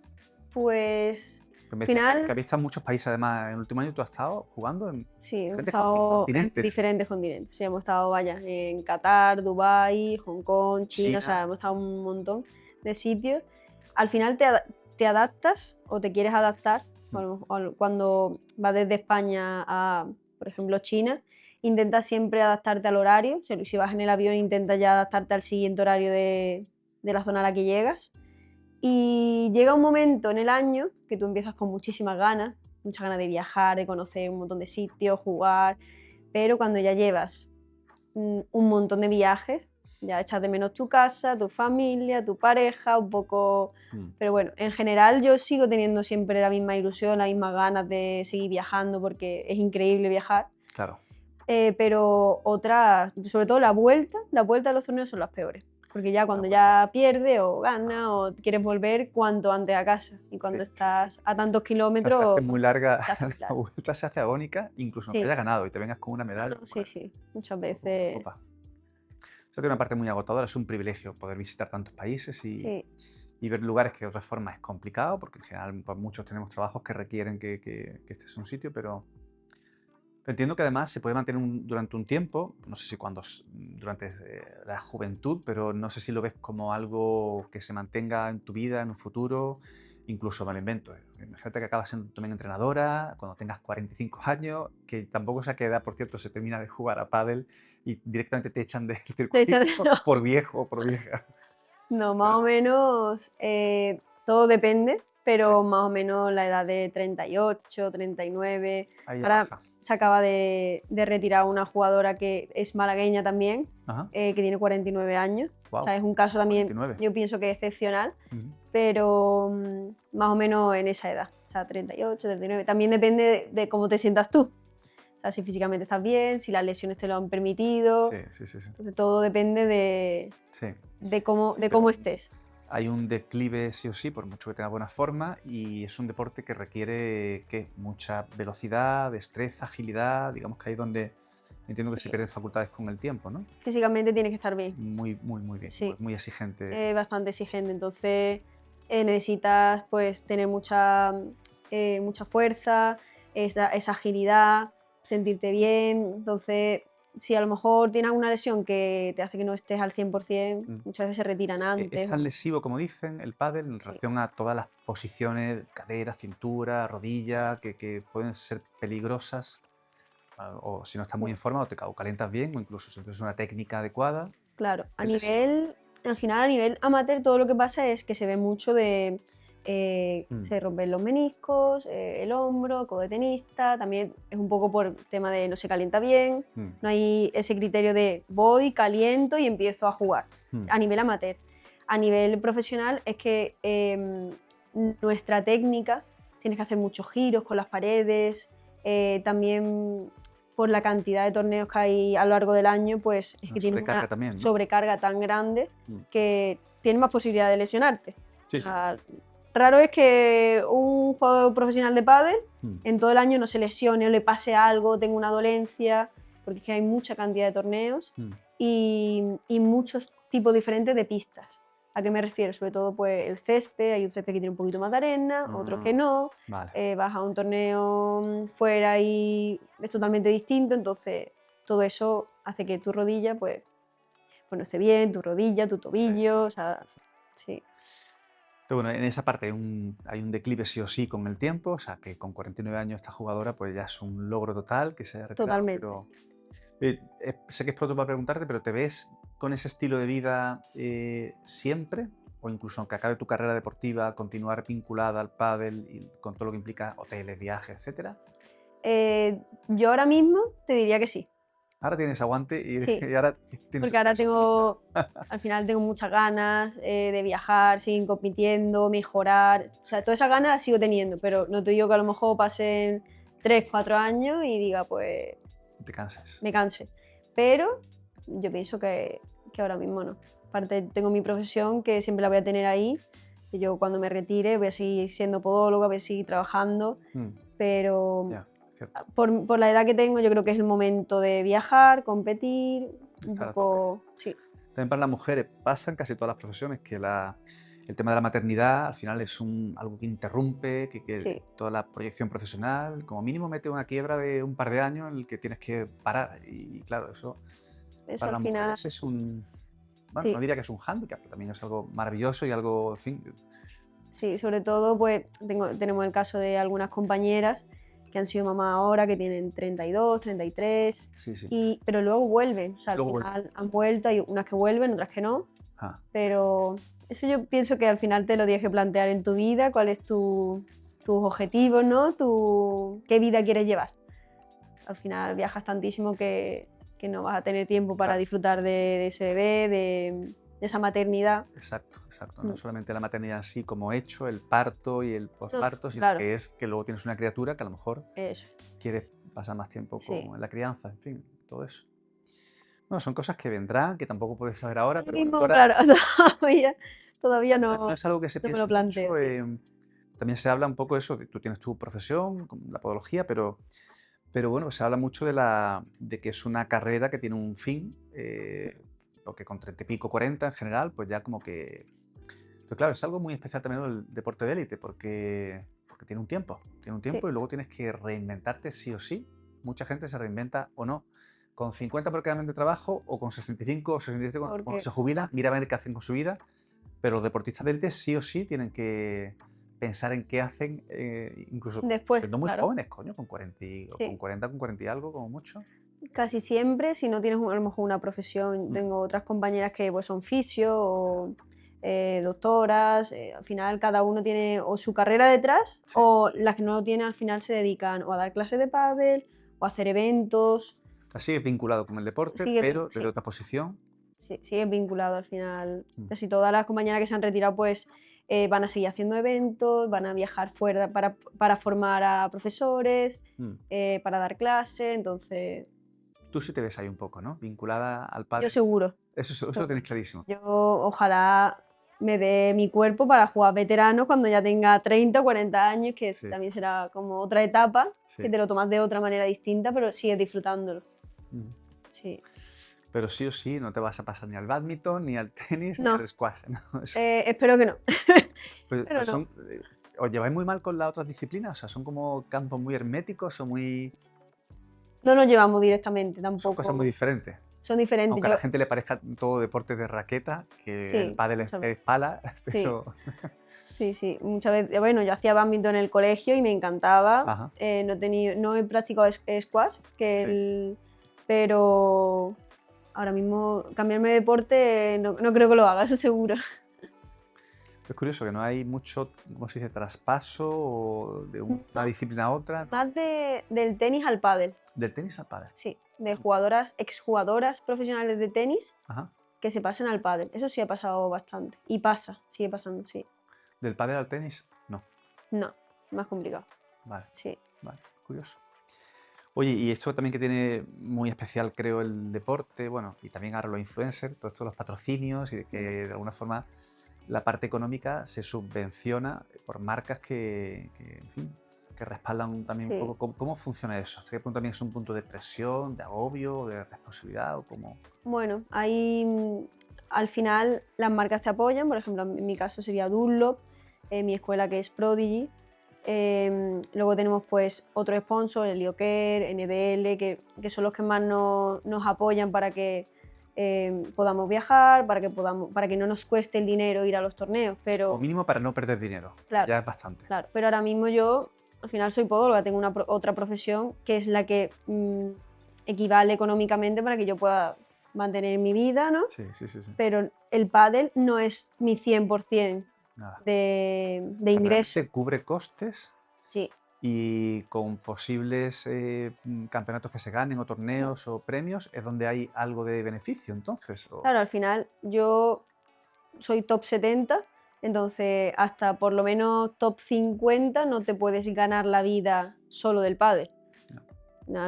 S1: Pues
S2: Que
S1: al
S2: me decías que
S1: final
S2: habías estado en muchos países, además, en el último año tú has estado jugando en
S1: sí, hemos
S2: diferentes
S1: estado en
S2: continentes.
S1: diferentes continentes. Sí, hemos estado, vaya, en Qatar, Dubái, Hong Kong, China, o sea,
S2: China.
S1: hemos estado en un montón de sitios. Al final te adaptas o te quieres adaptar
S2: Mm,
S1: cuando vas desde España a, por ejemplo, China, intentas siempre adaptarte al horario. O sea, si vas en el avión, intentas ya adaptarte al siguiente horario de la zona a la que llegas. Y llega un momento en el año que tú empiezas con muchas ganas de viajar, de conocer un montón de sitios, jugar, pero cuando ya llevas un montón de viajes, ya echas de menos tu casa, tu familia, tu pareja, un poco...
S2: mm,
S1: Pero bueno, en general yo sigo teniendo siempre la misma ilusión, las mismas ganas de seguir viajando porque es increíble viajar.
S2: claro.
S1: Pero otras, sobre todo la vuelta a los torneos son las peores. Porque ya
S2: La
S1: cuando
S2: vuelta.
S1: ya pierdes o ganas o quieres volver cuanto antes a casa. Y
S2: Sí,
S1: cuando
S2: sí.
S1: estás a tantos
S2: O sea, se hace
S1: kilómetros,
S2: muy larga,
S1: se hace muy
S2: la
S1: largo.
S2: vuelta se hace agónica, incluso aunque
S1: Sí,
S2: hayas ganado y te vengas con una
S1: no,
S2: medalla.
S1: no, sí, sí. Muchas
S2: Opa,
S1: veces,
S2: opa. Eso tiene una parte muy agotadora, es un privilegio poder visitar tantos países
S1: sí.
S2: y ver lugares que de otra forma es complicado, porque en general pues, muchos tenemos trabajos que requieren que estés en un sitio, pero entiendo que además se puede mantener durante un tiempo, no sé si durante la juventud, pero no sé si lo ves como algo que se mantenga en tu vida en un futuro, incluso me lo invento. Imagínate que acabas siendo también entrenadora cuando tengas 45 años, que tampoco sé a qué edad, por cierto, se termina de jugar a pádel y directamente te echan del
S1: De hecho,
S2: circuito
S1: no,
S2: por viejo o por vieja.
S1: no, más o menos todo depende, pero más o menos la edad de 38, 39.
S2: Ahí ya
S1: Ahora
S2: baja.
S1: se acaba de retirar una jugadora que es malagueña también,
S2: Ajá.
S1: que tiene 49 años. O
S2: Wow.
S1: sea, es un caso también,
S2: 49.
S1: yo pienso que excepcional,
S2: Ujú.
S1: pero más o menos en esa edad. O sea, 38, 39. También depende de cómo te sientas tú. O sea, si físicamente estás bien, si las lesiones te lo han permitido.
S2: Sí, sí, sí, sí.
S1: Entonces todo depende
S2: Sí.
S1: de
S2: Pero
S1: cómo estés.
S2: hay un declive sí o sí, por mucho que tenga buena forma, y es un deporte que requiere ¿qué? Mucha velocidad, destreza, agilidad, digamos que ahí es donde entiendo que se
S1: Sí.
S2: pierden facultades con el tiempo, ¿no?
S1: Físicamente tienes que estar bien.
S2: Muy, muy, muy bien,
S1: Sí,
S2: muy exigente.
S1: es bastante exigente. Entonces necesitas pues tener mucha fuerza, esa agilidad, sentirte bien. Entonces, si a lo mejor tienes alguna lesión que te hace que no estés al 100%,
S2: Mm.
S1: muchas veces se retiran
S2: ¿Es
S1: antes.
S2: tan lesivo como dicen el pádel en
S1: Sí.
S2: relación a todas las posiciones, cadera, cintura, rodilla, que pueden ser peligrosas? O si no estás muy en forma o calientas bien, o incluso si tienes una técnica adecuada,
S1: Claro,
S2: es lesivo.
S1: al final a nivel amateur todo lo que pasa es que se ve mucho
S2: Mm,
S1: se rompen los meniscos, el hombro, codo de tenista, también es un poco por tema de no se calienta bien,
S2: mm,
S1: no hay ese criterio de voy, caliento y empiezo a jugar,
S2: mm.
S1: a nivel amateur. A nivel profesional es que nuestra técnica, tienes que hacer muchos giros con las paredes, También por la cantidad de torneos que hay a lo largo del año, pues es
S2: Una
S1: que tienes
S2: sobrecarga
S1: una
S2: también, ¿no?
S1: sobrecarga tan grande
S2: Mm.
S1: que tienes más posibilidad de lesionarte.
S2: Sí,
S1: O
S2: sí.
S1: sea, raro es que un jugador profesional de pádel
S2: Mm.
S1: en todo el año no se lesione o le pase algo, tenga una dolencia, porque es que hay mucha cantidad de torneos
S2: Mm.
S1: y muchos tipos diferentes de pistas. ¿A qué me refiero? Sobre todo pues el césped, hay un césped que tiene un poquito más de arena, otros que no.
S2: Vale.
S1: Vas a un torneo fuera y es totalmente distinto, entonces todo eso hace que tu rodilla pues no esté bien, tu rodilla, tu
S2: Sí,
S1: tobillo, o
S2: sí, sí,
S1: sea,
S2: sí.
S1: sí,
S2: Pero bueno, en esa parte hay un declive sí o sí con el tiempo, o sea, que con 49 años esta jugadora pues ya es un logro total que se haya retirado,
S1: totalmente.
S2: pero sé que es pronto para preguntarte, pero ¿te ves con ese estilo de vida siempre? O incluso aunque acabe tu carrera deportiva, continuar vinculada al pádel y con todo lo que implica hoteles, viajes, etcétera.
S1: Yo ahora mismo te diría que sí,
S2: Ahora tienes aguante
S1: sí,
S2: y ahora tienes
S1: porque ahora
S2: eso en vista.
S1: al final tengo muchas ganas de viajar, seguir compitiendo, mejorar, o sea, todas esas ganas las sigo teniendo, pero no te digo que a lo mejor pasen 3, 4 años y diga, pues
S2: Te cansas.
S1: me canse, pero yo pienso que ahora mismo no. Aparte tengo mi profesión que siempre la voy a tener ahí, que yo cuando me retire voy a seguir siendo podóloga, voy a seguir trabajando,
S2: Mm,
S1: pero
S2: ya, cierto.
S1: por la edad que tengo yo creo que es el momento de viajar, competir, un
S2: Estar a tope.
S1: poco, sí,
S2: También para las mujeres pasa en casi todas las profesiones que el tema de la maternidad al final es algo que interrumpe, que
S1: sí,
S2: toda la proyección profesional, como mínimo mete una quiebra de un par de años en el que tienes que parar. Y claro, eso
S1: eso
S2: para
S1: al
S2: las
S1: final,
S2: mujeres es bueno, no
S1: sí,
S2: diría que es un hándicap, pero también es algo maravilloso y algo, en fin,
S1: sí, sobre todo pues tenemos el caso de algunas compañeras que han sido mamás ahora, que tienen 32, 33,
S2: sí, sí.
S1: pero luego vuelven, o sea, al
S2: Luego vuelve.
S1: final han vuelto, hay unas que vuelven, otras que no,
S2: Ah,
S1: pero eso yo pienso que al final te lo tienes que plantear en tu vida, cuál es tus objetivos, ¿no? ¿Qué vida quieres llevar? Al final viajas tantísimo que no vas a tener tiempo para
S2: claro.
S1: disfrutar de ese bebé, de esa maternidad.
S2: Exacto, exacto. No
S1: Mm.
S2: solamente la maternidad así como hecho, el parto y el
S1: No,
S2: posparto, sino
S1: claro,
S2: que es que luego tienes una criatura que a lo mejor
S1: eso,
S2: quieres pasar más tiempo
S1: sí.
S2: con la crianza, en fin, todo eso. Bueno, son cosas que vendrán, que tampoco puedes saber ahora,
S1: Ahora
S2: pero bueno, tú
S1: mismo,
S2: ahora
S1: claro, todavía
S2: no
S1: no,
S2: es algo que se
S1: no me
S2: piense
S1: lo planteo,
S2: mucho.
S1: sí.
S2: También se habla un poco de eso, tú tienes tu profesión, con la podología, pero bueno, se habla mucho de que es una carrera que tiene un fin, porque con 30 y pico, 40 en general, pues ya como que... Pero claro, es algo muy especial también del deporte de élite, porque tiene un
S1: Sí,
S2: tiempo y luego tienes que reinventarte sí o sí. Mucha gente se reinventa o no. Con 50 porque cambian de trabajo o con 65 o 67 cuando
S1: porque
S2: se jubilan, mira a ver qué hacen con su vida. Pero los deportistas de élite sí o sí tienen que pensar en qué hacen, incluso
S1: después,
S2: siendo muy
S1: claro,
S2: jóvenes, coño, con 40, o con
S1: sí.
S2: 40, con 40 y algo, como mucho.
S1: Casi siempre, si no tienes a lo mejor una profesión,
S2: Mm,
S1: tengo otras compañeras que pues, son fisio o doctoras, al final cada uno tiene o su carrera detrás
S2: sí.
S1: o las que no lo tienen al final se dedican o a dar clases de pádel o a hacer eventos,
S2: Así es vinculado con el deporte, pero desde
S1: sí,
S2: otra posición.
S1: sí, sigue vinculado al final.
S2: Mm,
S1: Casi todas las compañeras que se han retirado pues van a seguir haciendo eventos, van a viajar fuera para formar a profesores,
S2: mm.
S1: para dar clases, entonces
S2: Tú sí te ves ahí un poco, ¿no? Vinculada al
S1: yo
S2: pádel.
S1: seguro.
S2: Eso lo tenéis
S1: Seguro.
S2: clarísimo.
S1: Yo ojalá me dé mi cuerpo para jugar veterano cuando ya tenga 30 o 40 años, que
S2: Sí,
S1: también será como otra etapa, que
S2: sí.
S1: te lo tomas de otra manera distinta, pero sigues disfrutándolo.
S2: Mm.
S1: Sí.
S2: Pero sí o sí, no te vas a pasar ni al bádminton, ni al tenis, ni
S1: No,
S2: al squash, ¿no?
S1: espero que no.
S2: Pero
S1: Pero no.
S2: ¿os lleváis muy mal con las otras disciplinas? O sea, ¿son como campos muy herméticos o
S1: No nos llevamos directamente
S2: son cosas muy
S1: tampoco.
S2: diferentes?
S1: Son diferentes.
S2: Aunque a la gente le parezca todo deporte de raqueta, que el
S1: Sí,
S2: pádel
S1: muchas
S2: es
S1: veces.
S2: pala,
S1: Sí,
S2: pero...
S1: sí, sí. Muchas veces. Bueno, yo hacía badminton en el colegio y me encantaba.
S2: Ajá,
S1: No he practicado squash,
S2: sí.
S1: pero ahora mismo cambiarme de deporte no creo que lo haga, eso seguro.
S2: Es curioso que no hay mucho, ¿cómo se dice?, traspaso o de una
S1: No,
S2: disciplina a otra, ¿no?
S1: más del tenis al pádel,
S2: Del tenis al pádel.
S1: sí, de jugadoras, exjugadoras profesionales de tenis
S2: Ajá.
S1: que se pasan al pádel. Eso sí ha pasado bastante. Y pasa, sigue pasando, sí.
S2: Del pádel al tenis, no.
S1: No, más complicado,
S2: Vale,
S1: sí.
S2: vale, curioso. Oye, y esto también que tiene muy especial, creo, el deporte, bueno, y también ahora los influencers, todos estos los patrocinios y de que
S1: Mm.
S2: de alguna forma la parte económica se subvenciona por marcas que, en fin, que respaldan también un
S1: Sí.
S2: poco. ¿Cómo funciona eso? ¿Hasta qué punto también es un punto de presión, de agobio, de responsabilidad o cómo?
S1: Bueno, ahí al final las marcas te apoyan, por ejemplo, en mi caso sería Dunlop, mi escuela que es Prodigy. Luego tenemos pues otro sponsor, Helioker, NDL, que son los que más nos apoyan para que podamos viajar, para que no nos cueste el dinero ir a los torneos.
S2: Como
S1: Pero
S2: mínimo para no perder dinero, que
S1: claro,
S2: ya es bastante.
S1: claro. Pero ahora mismo yo al final soy podóloga, tengo otra profesión que es la que equivale económicamente para que yo pueda mantener mi vida, ¿no?
S2: Sí, sí, sí, sí.
S1: Pero el pádel no es mi 100%
S2: Nada.
S1: de
S2: O sea,
S1: ingreso.
S2: realmente cubre costes
S1: Sí.
S2: y con posibles campeonatos que se ganen o
S1: Mm.
S2: torneos o premios es donde hay algo de beneficio entonces.
S1: Claro, al final yo soy top 70, entonces hasta por lo menos top 50 no te puedes ganar la vida solo del pádel.
S2: No.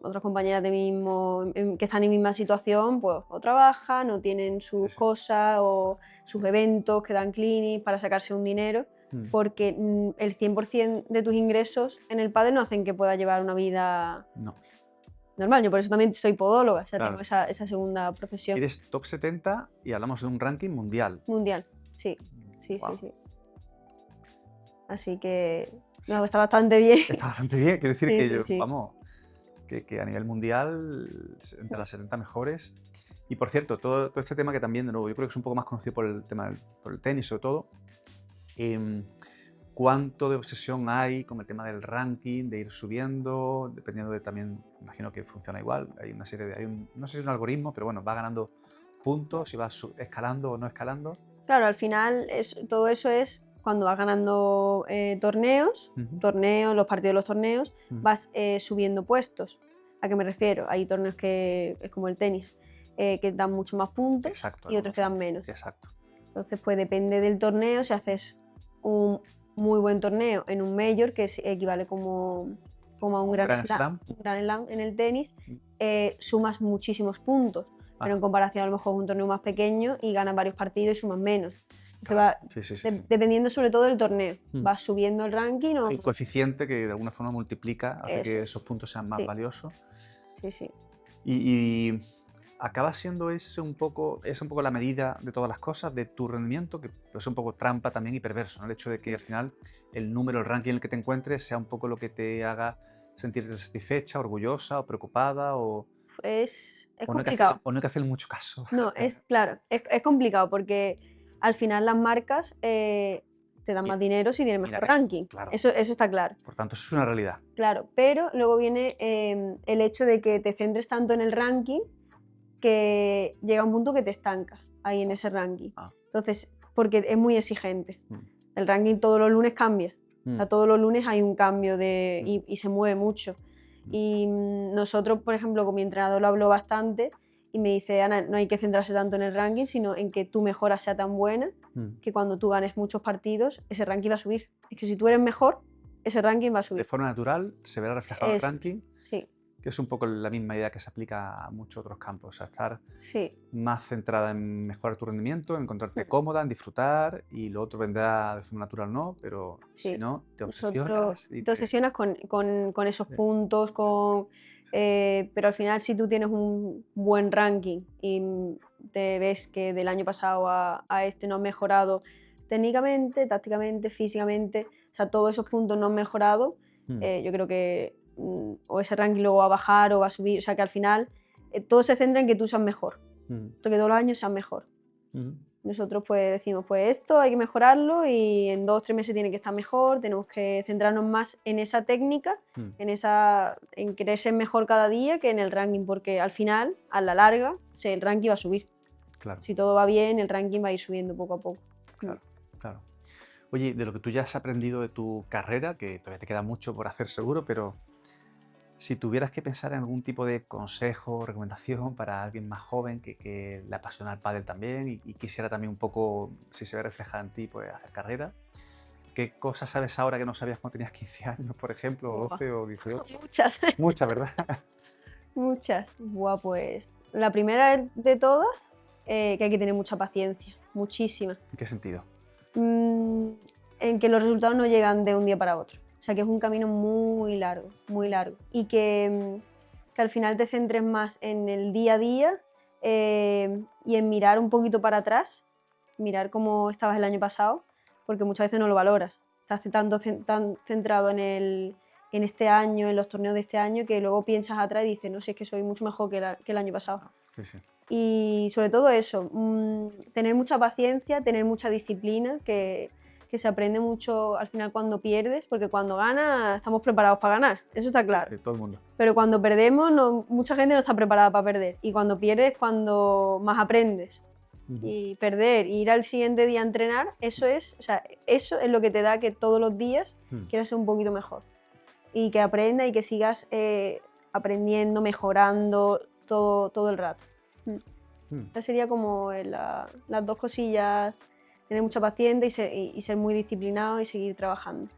S1: Otras compañeras de mismo, que están en mi misma situación, pues o trabajan o tienen
S2: Sí,
S1: sus
S2: sí,
S1: cosas o sus
S2: sí.
S1: eventos que dan clinic para sacarse un dinero,
S2: Mm.
S1: porque el 100% de tus ingresos en el pádel no hacen que puedas llevar una vida
S2: No,
S1: normal. Yo por eso también soy podóloga, o sea, tengo
S2: claro.
S1: esa segunda profesión
S2: Eres top 70 y hablamos de un ranking mundial.
S1: mundial. Sí, sí, sí,
S2: Wow.
S1: sí. Así que no, está bastante bien.
S2: Está bastante bien. Quiero decir
S1: Sí,
S2: que
S1: sí,
S2: yo,
S1: sí.
S2: vamos, que a nivel mundial, entre las 70 mejores. Y por cierto, todo este tema que también, de nuevo, yo creo que es un poco más conocido por el tema por el tenis, sobre todo. em, ¿Cuánto de obsesión hay con el tema del ranking, de ir subiendo, dependiendo de también, imagino que funciona igual, hay una serie de, no sé si es un algoritmo, pero bueno, va ganando puntos y va escalando o no escalando?
S1: Claro, al final todo eso es cuando vas ganando
S2: Ujú,
S1: torneos, los partidos de los torneos,
S2: ujú.
S1: vas subiendo puestos. ¿A qué me refiero? Hay torneos que es como el tenis, que dan mucho más puntos
S2: Exacto,
S1: y otros
S2: algunos
S1: que dan
S2: son.
S1: menos.
S2: Exacto.
S1: Entonces, pues depende del torneo, si haces un muy buen torneo en un major, que equivale como a
S2: ¿A un Grand
S1: Slam,
S2: Slam?
S1: un Grand Slam en el tenis,
S2: Mm.
S1: sumas muchísimos puntos, pero en
S2: Ah,
S1: comparación a lo mejor un torneo más pequeño y ganas varios partidos y sumas menos. Entonces
S2: claro. Sí, sí, sí, sí.
S1: dependiendo sobre todo del torneo,
S2: Mm.
S1: vas subiendo el ranking o
S2: Hay un coeficiente que de alguna forma multiplica, hace
S1: eso
S2: que
S1: es.
S2: esos puntos sean más
S1: Sí,
S2: valiosos.
S1: sí, sí.
S2: Y acaba siendo es un poco la medida de todas las cosas, de tu rendimiento, que es un poco trampa también y perverso, ¿no? El hecho de que al final el número, el ranking en el que te encuentres sea un poco lo que te haga sentirte satisfecha, orgullosa o preocupada
S1: Es complicado.
S2: o no hay que hacer mucho caso.
S1: No, es claro, es complicado porque al final las marcas te dan
S2: Mi-
S1: más dinero si tienes
S2: Mira
S1: mejor
S2: eso,
S1: ranking.
S2: claro.
S1: Eso está claro.
S2: Por tanto, eso es una realidad.
S1: Claro, pero luego viene el hecho de que te centres tanto en el ranking que llega un punto que te estancas ahí en ese ranking.
S2: Ah,
S1: Entonces, porque es muy exigente.
S2: mm,
S1: El ranking todos los lunes cambia. O
S2: mm,
S1: sea, todos los lunes hay un cambio
S2: mm,
S1: y se mueve mucho.
S2: mm,
S1: Y nosotros, por ejemplo, con mi entrenador lo habló bastante y me dice, Ana, no hay que centrarse tanto en el ranking, sino en que tu mejora sea tan buena
S2: mm.
S1: que cuando tú ganes muchos partidos, ese ranking va a subir. Es que si tú eres mejor, ese ranking va a
S2: De
S1: subir.
S2: forma natural se verá reflejado en el
S1: Eso es.
S2: ranking,
S1: Sí,
S2: que es un poco la misma idea que se aplica a muchos otros campos. O sea, estar
S1: sí.
S2: más centrada en mejorar tu rendimiento, en encontrarte
S1: Mm.
S2: cómoda, en disfrutar, y lo otro vendrá de forma natural, ¿no? Pero si
S1: Sí,
S2: no, te
S1: nosotros
S2: obsesionas y
S1: te obsesionas con esos
S2: sí,
S1: puntos,
S2: sí.
S1: pero al final si tú tienes un buen ranking y te ves que del año pasado a este no has mejorado técnicamente, tácticamente, físicamente, o sea, todos esos puntos no han mejorado,
S2: Mm,
S1: yo creo que o ese ranking luego va a bajar o va a subir, o sea, que al final todo se centra en que tú seas mejor,
S2: mm,
S1: que todos los años seas mejor.
S2: mm,
S1: Nosotros pues decimos, pues esto hay que mejorarlo y en 2 o 3 meses tiene que estar mejor, tenemos que centrarnos más en esa técnica,
S2: mm,
S1: en querer ser mejor cada día que en el ranking, porque al final, a la larga, el ranking va a subir.
S2: claro,
S1: Si todo va bien, el ranking va a ir subiendo poco a poco. Mm.
S2: claro, claro. Oye, de lo que tú ya has aprendido de tu carrera, que todavía te queda mucho por hacer seguro, pero si tuvieras que pensar en algún tipo de consejo o recomendación para alguien más joven que le apasiona el pádel también y quisiera también un poco, si se ve reflejada en ti, pues hacer carrera, ¿Qué cosas sabes ahora que no sabías cuando tenías 15 años, por ejemplo, o
S1: Buah,
S2: 12 o 18?
S1: muchas,
S2: Muchas, ¿verdad?
S1: muchas. Buah, pues la primera de todas, que hay que tener mucha paciencia, muchísima.
S2: ¿En qué sentido?
S1: Mm, en que los resultados no llegan de un día para otro. O sea, que es un camino muy largo, muy largo. Y que al final te centres más en el día a día y en mirar un poquito para atrás, mirar cómo estabas el año pasado, porque muchas veces no lo valoras. Estás tan centrado en este año, en los torneos de este año, que luego piensas atrás y dices, no sé, es que soy mucho mejor que el año pasado.
S2: Sí, sí.
S1: Y sobre todo eso, tener mucha paciencia, tener mucha disciplina, que se aprende mucho al final cuando pierdes, porque cuando ganas estamos preparados para ganar, eso está claro.
S2: De todo el mundo.
S1: Pero cuando perdemos, mucha gente no está preparada para perder. Y cuando pierdes, cuando más aprendes. Y perder, ir al siguiente día a entrenar, eso es lo que te da que todos los días quieras ser un poquito mejor. Y que aprendas y que sigas aprendiendo, mejorando todo el rato. Esa sería como las dos cosillas, tener mucha paciencia y ser muy disciplinado y seguir trabajando.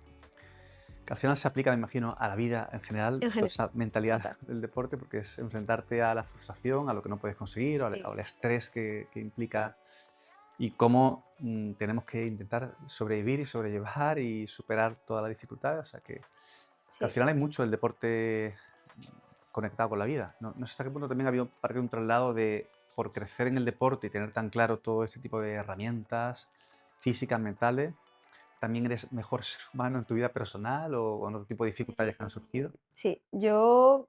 S2: Que al final se aplica, me imagino, a la vida en general,
S1: En
S2: toda
S1: general.
S2: esa mentalidad del deporte, porque es enfrentarte a la frustración, a lo que no puedes conseguir, o
S1: Sí.
S2: al estrés que implica, y cómo tenemos que intentar sobrevivir y sobrellevar y superar todas las dificultades. O sea que
S1: Sí.
S2: al final hay mucho del deporte conectado con la vida. No sé hasta qué punto también ha habido parte de un traslado de, por crecer en el deporte y tener tan claro todo este tipo de herramientas físicas, mentales, ¿también eres mejor ser humano en tu vida personal o con otro tipo de dificultades que han surgido?
S1: Sí, yo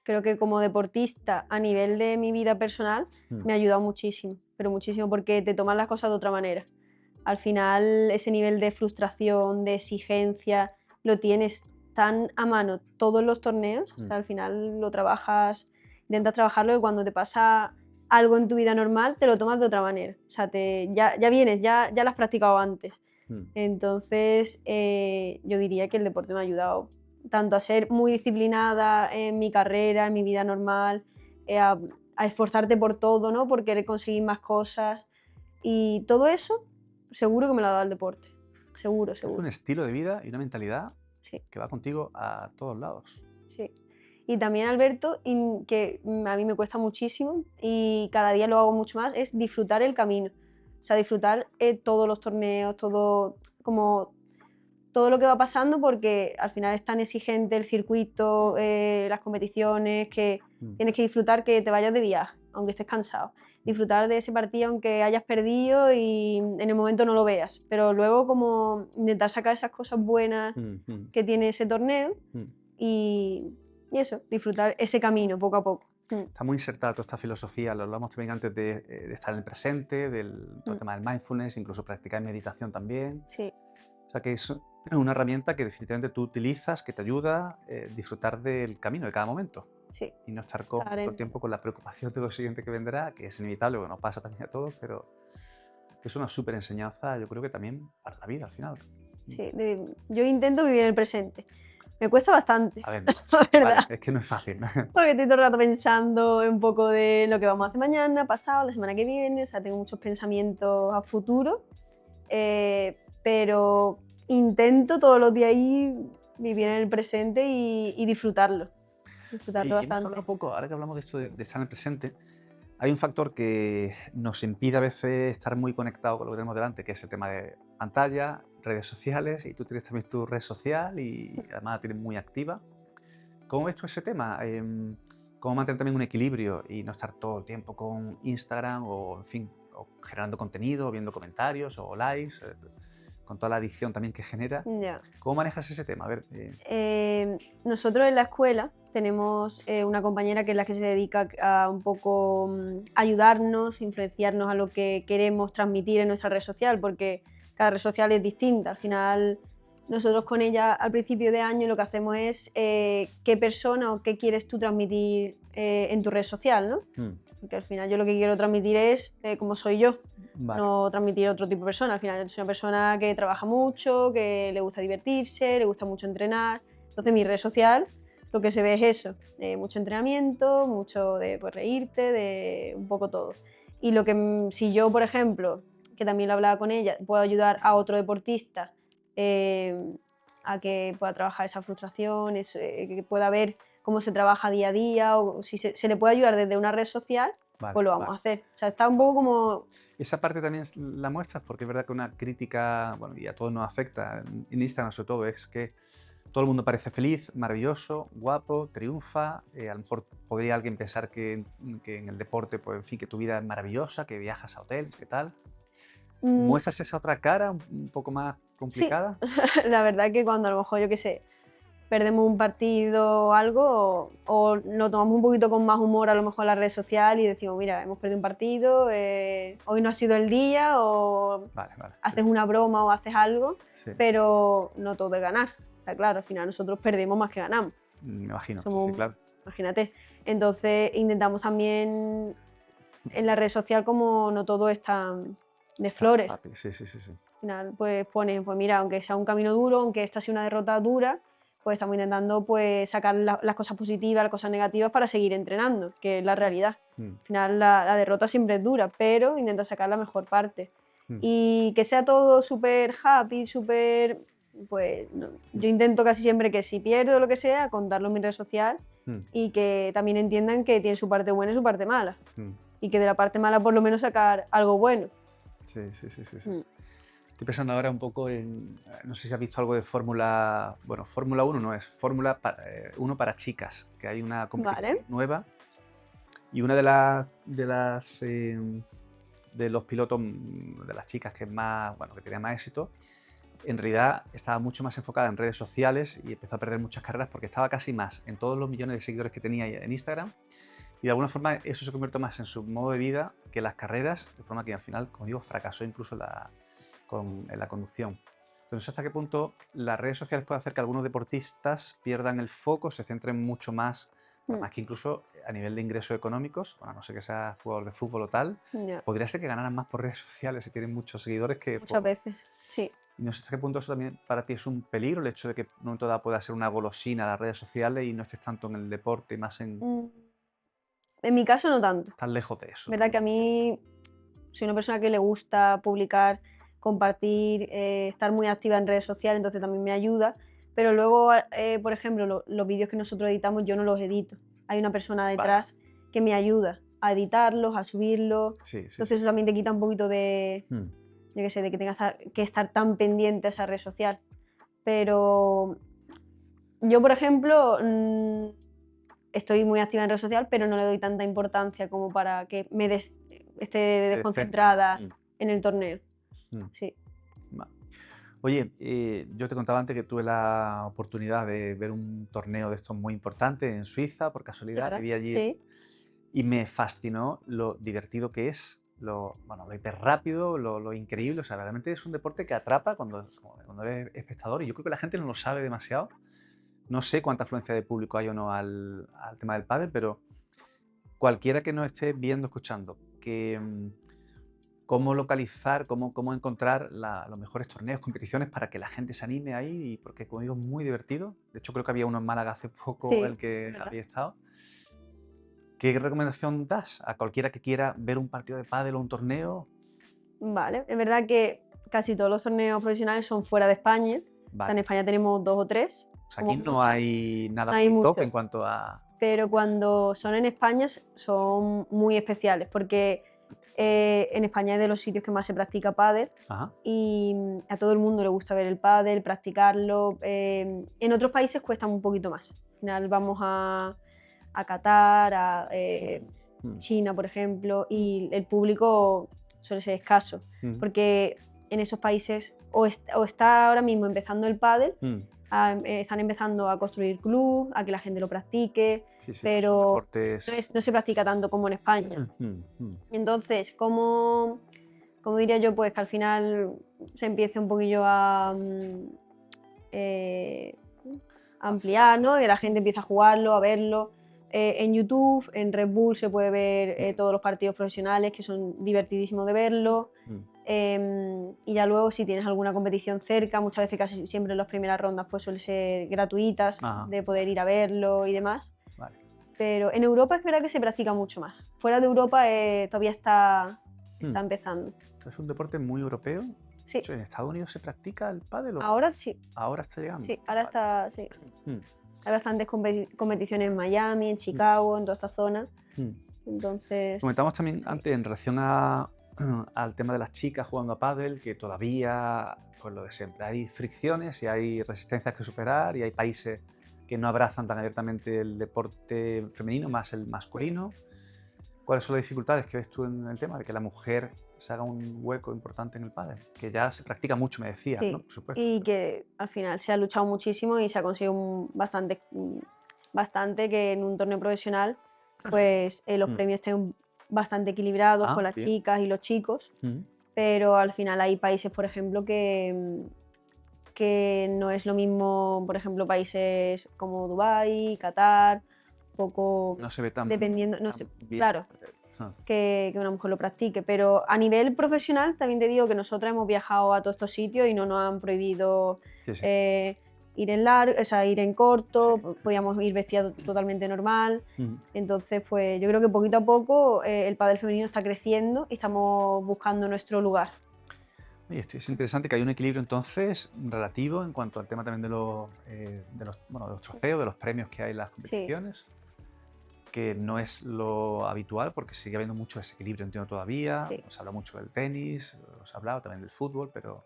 S1: creo que como deportista a nivel de mi vida personal me ha ayudado muchísimo, pero muchísimo, porque te tomas las cosas de otra manera. Al final ese nivel de frustración, de exigencia, lo tienes tan a mano todos los torneos, o sea, al final lo trabajas, intentas trabajarlo, y cuando te pasa algo en tu vida normal te lo tomas de otra manera. O sea, ya vienes, ya lo has practicado antes. Entonces yo diría que el deporte me ha ayudado tanto a ser muy disciplinada en mi carrera, en mi vida normal, a esforzarte por todo, ¿no? Por querer conseguir más cosas. Y todo eso seguro que me lo ha dado el deporte. Seguro,
S2: Es un
S1: seguro.
S2: estilo de vida y una mentalidad
S1: Sí,
S2: que va contigo a todos lados.
S1: sí. Y también, Alberto, que a mí me cuesta muchísimo y cada día lo hago mucho más, es disfrutar el camino. O sea, disfrutar todos los torneos, todo lo que va pasando, porque al final es tan exigente el circuito, las competiciones, que tienes que disfrutar que te vayas de viaje, aunque estés cansado. Disfrutar de ese partido aunque hayas perdido y en el momento no lo veas, pero luego como intentar sacar esas cosas buenas que tiene ese torneo y eso, disfrutar ese camino poco a poco.
S2: Está muy insertada toda esta filosofía, lo hablamos también antes de estar en el presente, todo el tema del mindfulness, incluso practicar meditación también.
S1: Sí,
S2: O sea que es una herramienta que definitivamente tú utilizas, que te ayuda a disfrutar del camino, de cada momento.
S1: sí.
S2: Y no estar todo el tiempo con la preocupación de lo siguiente que vendrá, que es inevitable, que nos pasa también a todos, pero es una súper enseñanza, yo creo que también para la vida al final.
S1: Sí, yo intento vivir en el presente. Me cuesta bastante,
S2: A ver,
S1: la verdad.
S2: vale, es que no es fácil.
S1: Porque estoy todo el rato pensando un poco de lo que vamos a hacer mañana, pasado, la semana que viene. O sea, tengo muchos pensamientos a futuro. Pero intento todos los días ahí vivir en el presente y disfrutarlo. Disfrutarlo
S2: Y hemos
S1: bastante.
S2: hablado un poco, ahora que hablamos de esto de estar en el presente, hay un factor que nos impide a veces estar muy conectado con lo que tenemos delante, que es el tema de pantalla, redes sociales, y tú tienes también tu red social y además la tienes muy activa. ¿Cómo ves tú ese tema? ¿Cómo mantener también un equilibrio y no estar todo el tiempo con Instagram o, en fin, o generando contenido, viendo comentarios o likes, con toda la adicción también que genera?
S1: Ya.
S2: ¿Cómo manejas ese tema? A ver,
S1: Nosotros en la escuela tenemos una compañera que es la que se dedica a un poco ayudarnos, influenciarnos a lo que queremos transmitir en nuestra red social, porque cada red social es distinta. Al final, nosotros con ella al principio de año lo que hacemos es qué persona o qué quieres tú transmitir en tu red social, ¿no? Porque al final yo lo que quiero transmitir es cómo soy yo,
S2: vale.
S1: no transmitir otro tipo de persona. Al final soy una persona que trabaja mucho, que le gusta divertirse, le gusta mucho entrenar. Entonces mi red social lo que se ve es eso, mucho entrenamiento, mucho de pues, reírte, de un poco todo. Y lo que si yo, por ejemplo, que también lo hablaba con ella, puedo ayudar a otro deportista a que pueda trabajar esa frustración, que pueda ver cómo se trabaja día a día, o si se le puede ayudar desde una red social,
S2: Vale,
S1: pues lo vamos
S2: vale.
S1: a hacer. O sea, está un poco como...
S2: Esa parte también la muestras porque es verdad que una crítica, bueno, y a todos nos afecta, en Instagram sobre todo, es que todo el mundo parece feliz, maravilloso, guapo, triunfa. A lo mejor podría alguien pensar que en el deporte, pues en fin, que tu vida es maravillosa, que viajas a hoteles, ¿qué tal?
S1: mm,
S2: ¿Muestras esa otra cara un poco más
S1: sí,
S2: complicada?
S1: la verdad que cuando a lo mejor, yo qué sé, perdemos un partido o algo, o lo tomamos un poquito con más humor a lo mejor en la red social y decimos, mira, hemos perdido un partido, hoy no ha sido el día, o
S2: Vale, vale. Sí,
S1: haces una broma o haces algo,
S2: sí.
S1: pero no todo es ganar. Está claro, al final nosotros perdemos más que ganamos.
S2: Me imagino, sí,
S1: Somos,
S2: claro.
S1: imagínate. Entonces intentamos también en la red social, como no todo es tan de
S2: Tan
S1: flores.
S2: fácil, sí, sí, sí, sí.
S1: Al final, pues pones, pues mira, aunque sea un camino duro, aunque esto ha sido una derrota dura, pues estamos intentando pues sacar las cosas positivas, las cosas negativas para seguir entrenando, que es la realidad.
S2: Mm,
S1: Al final la derrota siempre es dura, pero intenta sacar la mejor parte.
S2: mm,
S1: Y que sea todo súper happy, súper... Pues
S2: mm,
S1: yo intento casi siempre que si pierdo lo que sea, contarlo en mi red social,
S2: mm,
S1: y que también entiendan que tiene su parte buena y su parte mala.
S2: mm.
S1: Y que de la parte mala por lo menos sacar algo bueno.
S2: Sí, sí, sí, sí, sí.
S1: Mm.
S2: Estoy pensando ahora un poco en, no sé si has visto algo de Fórmula, bueno, Fórmula 1 no es, Fórmula 1 para chicas, que hay una competición
S1: Vale.
S2: nueva y una de los pilotos, de las chicas que es más, bueno, que tenía más éxito, en realidad estaba mucho más enfocada en redes sociales y empezó a perder muchas carreras porque estaba casi más en todos los millones de seguidores que tenía en Instagram, y de alguna forma eso se convirtió más en su modo de vida que las carreras, de forma que al final, como digo, fracasó incluso en la conducción. Entonces, ¿hasta qué punto las redes sociales pueden hacer que algunos deportistas pierdan el foco, se centren mucho más,
S1: Mm.
S2: más que incluso a nivel de ingresos económicos? Bueno, a no sé que sea jugador de fútbol o tal,
S1: Ya.
S2: podría ser que ganaran más por redes sociales si tienen muchos seguidores que
S1: Muchas
S2: por...
S1: veces, sí.
S2: Y no sé hasta qué punto eso también para ti es un peligro, el hecho de que en un momento dado pueda ser una golosina las redes sociales y no estés tanto en el deporte y más en...
S1: Mm, En mi caso no tanto.
S2: Estás lejos de eso,
S1: Verdad
S2: ¿no?
S1: que a mí soy una persona que le gusta publicar, compartir, estar muy activa en redes sociales, entonces también me ayuda. Pero luego, por ejemplo, los vídeos que nosotros editamos yo no los edito. Hay una persona
S2: Vale.
S1: detrás que me ayuda a editarlos, a subirlos.
S2: Sí, sí,
S1: Entonces
S2: sí.
S1: eso también te quita un poquito de,
S2: Mm,
S1: yo qué sé, de que tengas que estar tan pendiente a esa red social. Pero yo, por ejemplo, estoy muy activa en red social, pero no le doy tanta importancia como para que esté
S2: te descentres.
S1: desconcentrada en el torneo.
S2: Mm.
S1: Sí,
S2: Va. Oye, yo te contaba antes que tuve la oportunidad de ver un torneo de estos muy importante en Suiza, por casualidad,
S1: claro,
S2: viví allí
S1: sí,
S2: y me fascinó lo divertido que es, bueno, lo hiper rápido, lo increíble, o sea, realmente es un deporte que atrapa cuando eres espectador y yo creo que la gente no lo sabe demasiado. No sé cuánta afluencia de público hay o no al tema del pádel, pero cualquiera que nos esté viendo, escuchando, que cómo localizar, cómo encontrar los mejores torneos, competiciones para que la gente se anime ahí, y porque, como digo, es muy divertido. De hecho, creo que había uno en Málaga hace poco el
S1: sí,
S2: que
S1: es verdad.
S2: había estado. ¿Qué recomendación das a cualquiera que quiera ver un partido de pádel o un torneo?
S1: Vale, es verdad que casi todos los torneos profesionales son fuera de España. O sea, en
S2: Vale.
S1: España tenemos 2 o 3,
S2: O sea,
S1: como
S2: aquí no
S1: mucho,
S2: hay nada
S1: no hay
S2: muy top
S1: muchos.
S2: en cuanto a...
S1: Pero cuando son en España son muy especiales, porque en España es de los sitios que más se practica pádel,
S2: Ajá.
S1: y a todo el mundo le gusta ver el pádel, practicarlo. En otros países cuesta un poquito más. Al final vamos a Qatar, a
S2: Mm,
S1: China, por ejemplo, y el público suele ser escaso,
S2: mm,
S1: porque en esos países o está ahora mismo empezando el pádel,
S2: mm.
S1: están empezando a construir club, a que la gente lo practique,
S2: Sí, sí, son
S1: pero
S2: deportes...
S1: no se practica tanto como en España.
S2: Mm, mm.
S1: Entonces, ¿cómo diría yo? Pues que al final se empiece un poquillo eh, a ampliar, ¿no? Que la gente empiece a jugarlo, a verlo. En YouTube, en Red Bull se puede ver todos los partidos profesionales, que son divertidísimos de verlo.
S2: Mm,
S1: Y ya luego, si tienes alguna competición cerca, muchas veces, casi siempre en las primeras rondas, pues suelen ser gratuitas,
S2: ajá,
S1: de poder ir a verlo y demás.
S2: vale.
S1: Pero en Europa es verdad que se practica mucho más. Fuera de Europa todavía está
S2: Mm.
S1: empezando.
S2: Es un deporte muy europeo.
S1: Sí,
S2: Ocho, ¿en Estados Unidos se practica el pádel o
S1: ahora sí,
S2: ahora está llegando?
S1: sí, ahora
S2: Vale.
S1: está, sí.
S2: Mm,
S1: Hay bastantes competiciones en Miami, en Chicago, en toda esta zona.
S2: mm.
S1: Entonces,
S2: Comentamos también
S1: sí,
S2: antes en relación al tema de las chicas jugando a pádel, que todavía, pues lo de siempre, hay fricciones y hay resistencias que superar y hay países que no abrazan tan abiertamente el deporte femenino, más el masculino. ¿Cuáles son las dificultades que ves tú en el tema de que la mujer se haga un hueco importante en el pádel? Que ya se practica mucho, me decías, ¿no?
S1: sí.
S2: Por supuesto.
S1: Y que al final se ha luchado muchísimo y se ha conseguido bastante, bastante que en un torneo profesional pues los
S2: Mm.
S1: premios estén bastante equilibrados
S2: Ah,
S1: con las
S2: bien.
S1: chicas y los chicos,
S2: Mm,
S1: pero al final hay países, por ejemplo, que no es lo mismo, por ejemplo, países como Dubái, Qatar, poco
S2: No se ve tan,
S1: dependiendo, no sé,
S2: tan bien.
S1: claro,
S2: Ah,
S1: que una mujer lo practique, pero a nivel profesional también te digo que nosotros hemos viajado a todos estos sitios y no nos han prohibido
S2: sí, sí.
S1: eh, ir en largo, o sea, ir en corto,
S2: Sí.
S1: podíamos ir vestidas totalmente normal.
S2: Mm.
S1: Entonces, pues yo creo que poquito a poco el pádel femenino está creciendo y estamos buscando nuestro lugar.
S2: Oye, esto es interesante que hay un equilibrio entonces relativo en cuanto al tema también bueno, de los trofeos, de los premios que hay en las
S1: Sí,
S2: competiciones, que no es lo habitual porque sigue habiendo mucho desequilibrio, entiendo todavía.
S1: sí,
S2: Os habla mucho del tenis, os ha hablado también del fútbol, pero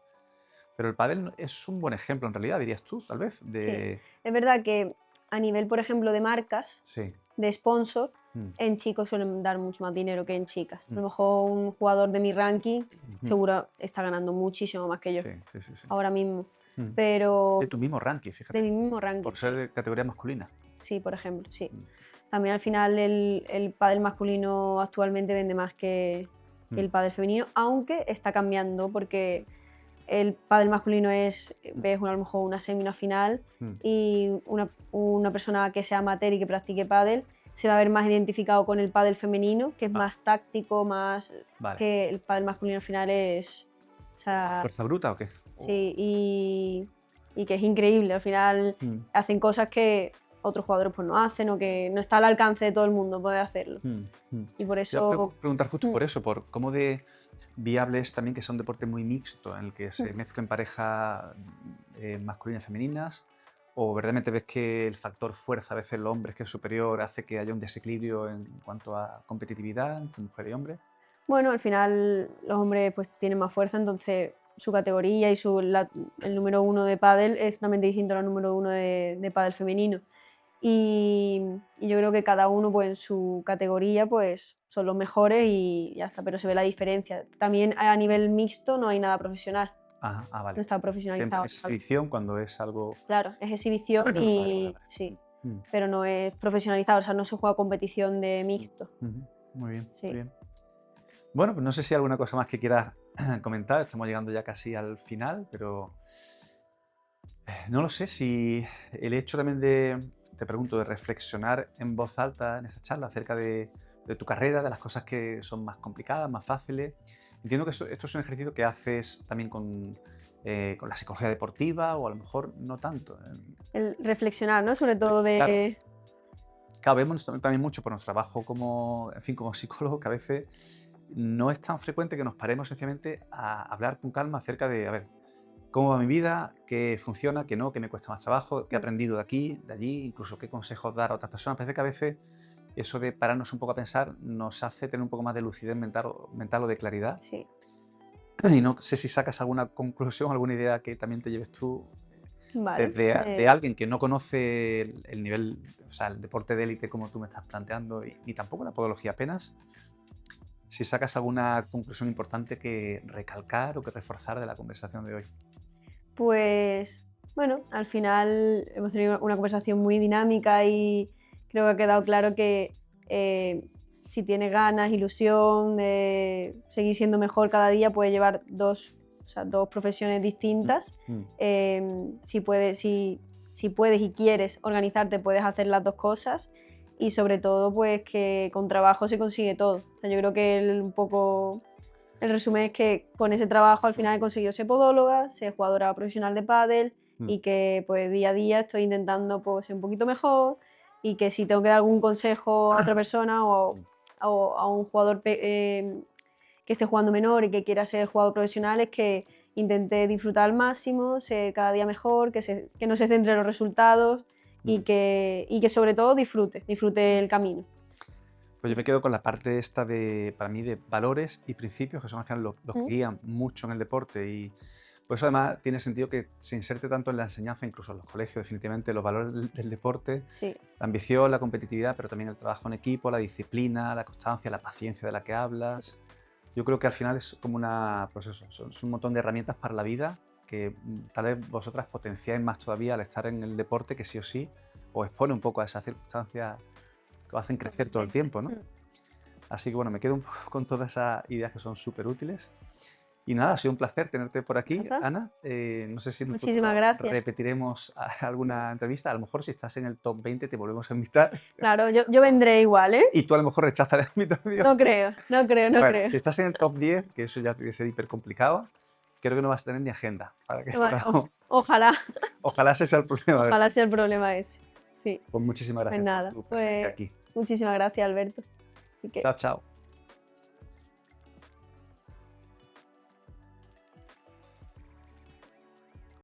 S2: el pádel es un buen ejemplo en realidad, dirías tú, tal vez,
S1: sí.
S2: de...
S1: Es verdad que a nivel, por ejemplo, de marcas,
S2: Sí.
S1: de sponsor,
S2: Mm,
S1: en chicos suelen dar mucho más dinero que en chicas. A
S2: mm,
S1: lo mejor un jugador de mi ranking
S2: ujú.
S1: seguro está ganando muchísimo más que yo
S2: Sí, sí, sí, sí.
S1: ahora mismo.
S2: Mm. De
S1: Pero
S2: tu mismo ranking,
S1: de
S2: fíjate,
S1: mi mismo ranking,
S2: por ser
S1: sí.
S2: de categoría masculina.
S1: Sí, por ejemplo, sí.
S2: Mm,
S1: También al final el pádel masculino actualmente vende más que
S2: mm,
S1: el pádel femenino, aunque está cambiando porque el pádel masculino es, ves a lo mejor una semi, una final
S2: mm.
S1: y una persona que sea amateur y que practique pádel se va a ver más identificado con el pádel femenino, que es
S2: Ah,
S1: más táctico, más
S2: vale.
S1: que el pádel masculino al final es, o sea,
S2: ¿Fuerza bruta o qué?
S1: sí, y que es increíble. Al final
S2: Mm.
S1: hacen cosas que otros jugadores pues no hacen o que no está al alcance de todo el mundo poder hacerlo.
S2: Mm, mm.
S1: Y por
S2: Te iba a
S1: eso,
S2: preguntar justo
S1: mm,
S2: por eso, por cómo de viable es también que sea un deporte muy mixto, en el que se
S1: mm.
S2: mezclen parejas masculinas y femeninas, o verdaderamente ves que el factor fuerza a veces en los hombres que es superior hace que haya un desequilibrio en cuanto a competitividad entre mujer y hombre.
S1: Bueno, al final los hombres pues tienen más fuerza, entonces su categoría y el número uno de pádel es totalmente distinto al número uno de pádel femenino. Y yo creo que cada uno pues en su categoría pues son los mejores y ya está, pero se ve la diferencia. También a nivel mixto no hay nada profesional,
S2: Ajá, ah,
S1: no
S2: vale.
S1: está
S2: Siempre
S1: profesionalizado.
S2: es exhibición cuando es algo...
S1: Claro, es exhibición
S2: Vale, vale,
S1: y
S2: vale.
S1: sí,
S2: Mm,
S1: pero no es profesionalizado, o sea, no se juega competición de
S2: mm,
S1: mixto.
S2: ujú. Muy bien, muy
S1: Sí.
S2: bien. Bueno, pues no sé si hay alguna cosa más que quieras comentar. Estamos llegando ya casi al final, pero no lo sé si el hecho también de, te pregunto, de reflexionar en voz alta en esa charla acerca de tu carrera, de las cosas que son más complicadas, más fáciles. Entiendo que esto es un ejercicio que haces también con la psicología deportiva o a lo mejor no tanto.
S1: El reflexionar, ¿no? Sobre todo
S2: Claro,
S1: de...
S2: claro, vemos también mucho por nuestro trabajo como, en fin, como psicólogo que a veces no es tan frecuente que nos paremos sencillamente a hablar con calma acerca de, a ver, cómo va mi vida, qué funciona, qué no, qué me cuesta más trabajo, qué he
S1: Mm,
S2: aprendido de aquí, de allí, incluso qué consejos dar a otras personas. Parece que a veces eso de pararnos un poco a pensar nos hace tener un poco más de lucidez mental o de claridad.
S1: sí,
S2: Y no sé si sacas alguna conclusión, alguna idea que también te lleves tú
S1: vale.
S2: de alguien que no conoce el nivel, o sea, el deporte de élite como tú me estás planteando, y ni tampoco la podología apenas, si sacas alguna conclusión importante que recalcar o que reforzar de la conversación de hoy.
S1: Pues bueno, al final hemos tenido una conversación muy dinámica y creo que ha quedado claro que si tienes ganas, ilusión de seguir siendo mejor cada día, puedes llevar o sea, dos profesiones
S2: Mm,
S1: distintas.
S2: mm,
S1: Si puedes y quieres organizarte, puedes hacer las dos cosas y sobre todo pues que con trabajo se consigue todo. O sea, yo creo que un poco el resumen es que con ese trabajo al final he conseguido ser podóloga, ser jugadora profesional de pádel
S2: mm,
S1: y que pues día a día estoy intentando pues, ser un poquito mejor y que si tengo que dar algún consejo a otra persona
S2: mm.
S1: o a un jugador que esté jugando menor y que quiera ser jugador profesional es que intenté disfrutar al máximo, ser cada día mejor, que no se centre en los resultados y que sobre todo disfrute el camino.
S2: Pues yo me quedo con la parte esta para mí, de valores y principios, que son al final los que guían mucho en el deporte, y por eso además tiene sentido que se inserte tanto en la enseñanza, incluso en los colegios, definitivamente, los valores del deporte,
S1: Sí.
S2: la ambición, la competitividad, pero también el trabajo en equipo, la disciplina, la constancia, la paciencia de la que hablas. Yo creo que al final es como pues eso, son un montón de herramientas para la vida que tal vez vosotras potenciáis más todavía al estar en el deporte, que sí o sí os expone un poco a esas circunstancias que os hacen crecer todo el tiempo, ¿no? Así que bueno, me quedo un poco con todas esas ideas que son súper útiles. Y nada, ha sido un placer tenerte por aquí, Ana. No sé si en un futuro
S1: Muchísimas gracias.
S2: repetiremos alguna entrevista. A lo mejor si estás en el top 20 te volvemos a invitar.
S1: Claro, yo vendré igual, ¿eh?
S2: Y tú a lo mejor rechazas la invitación.
S1: No creo.
S2: Bueno, si estás en el top 10, que eso ya tiene que ser hiper complicado, creo que no vas a tener ni agenda.
S1: Bueno, ojalá.
S2: Ojalá ese sea el problema.
S1: Ojalá sea el problema ese. Sí.
S2: Pues muchísimas gracias.
S1: Pues nada,
S2: por tu presencia aquí.
S1: muchísimas gracias, Alberto.
S2: Chao, chao.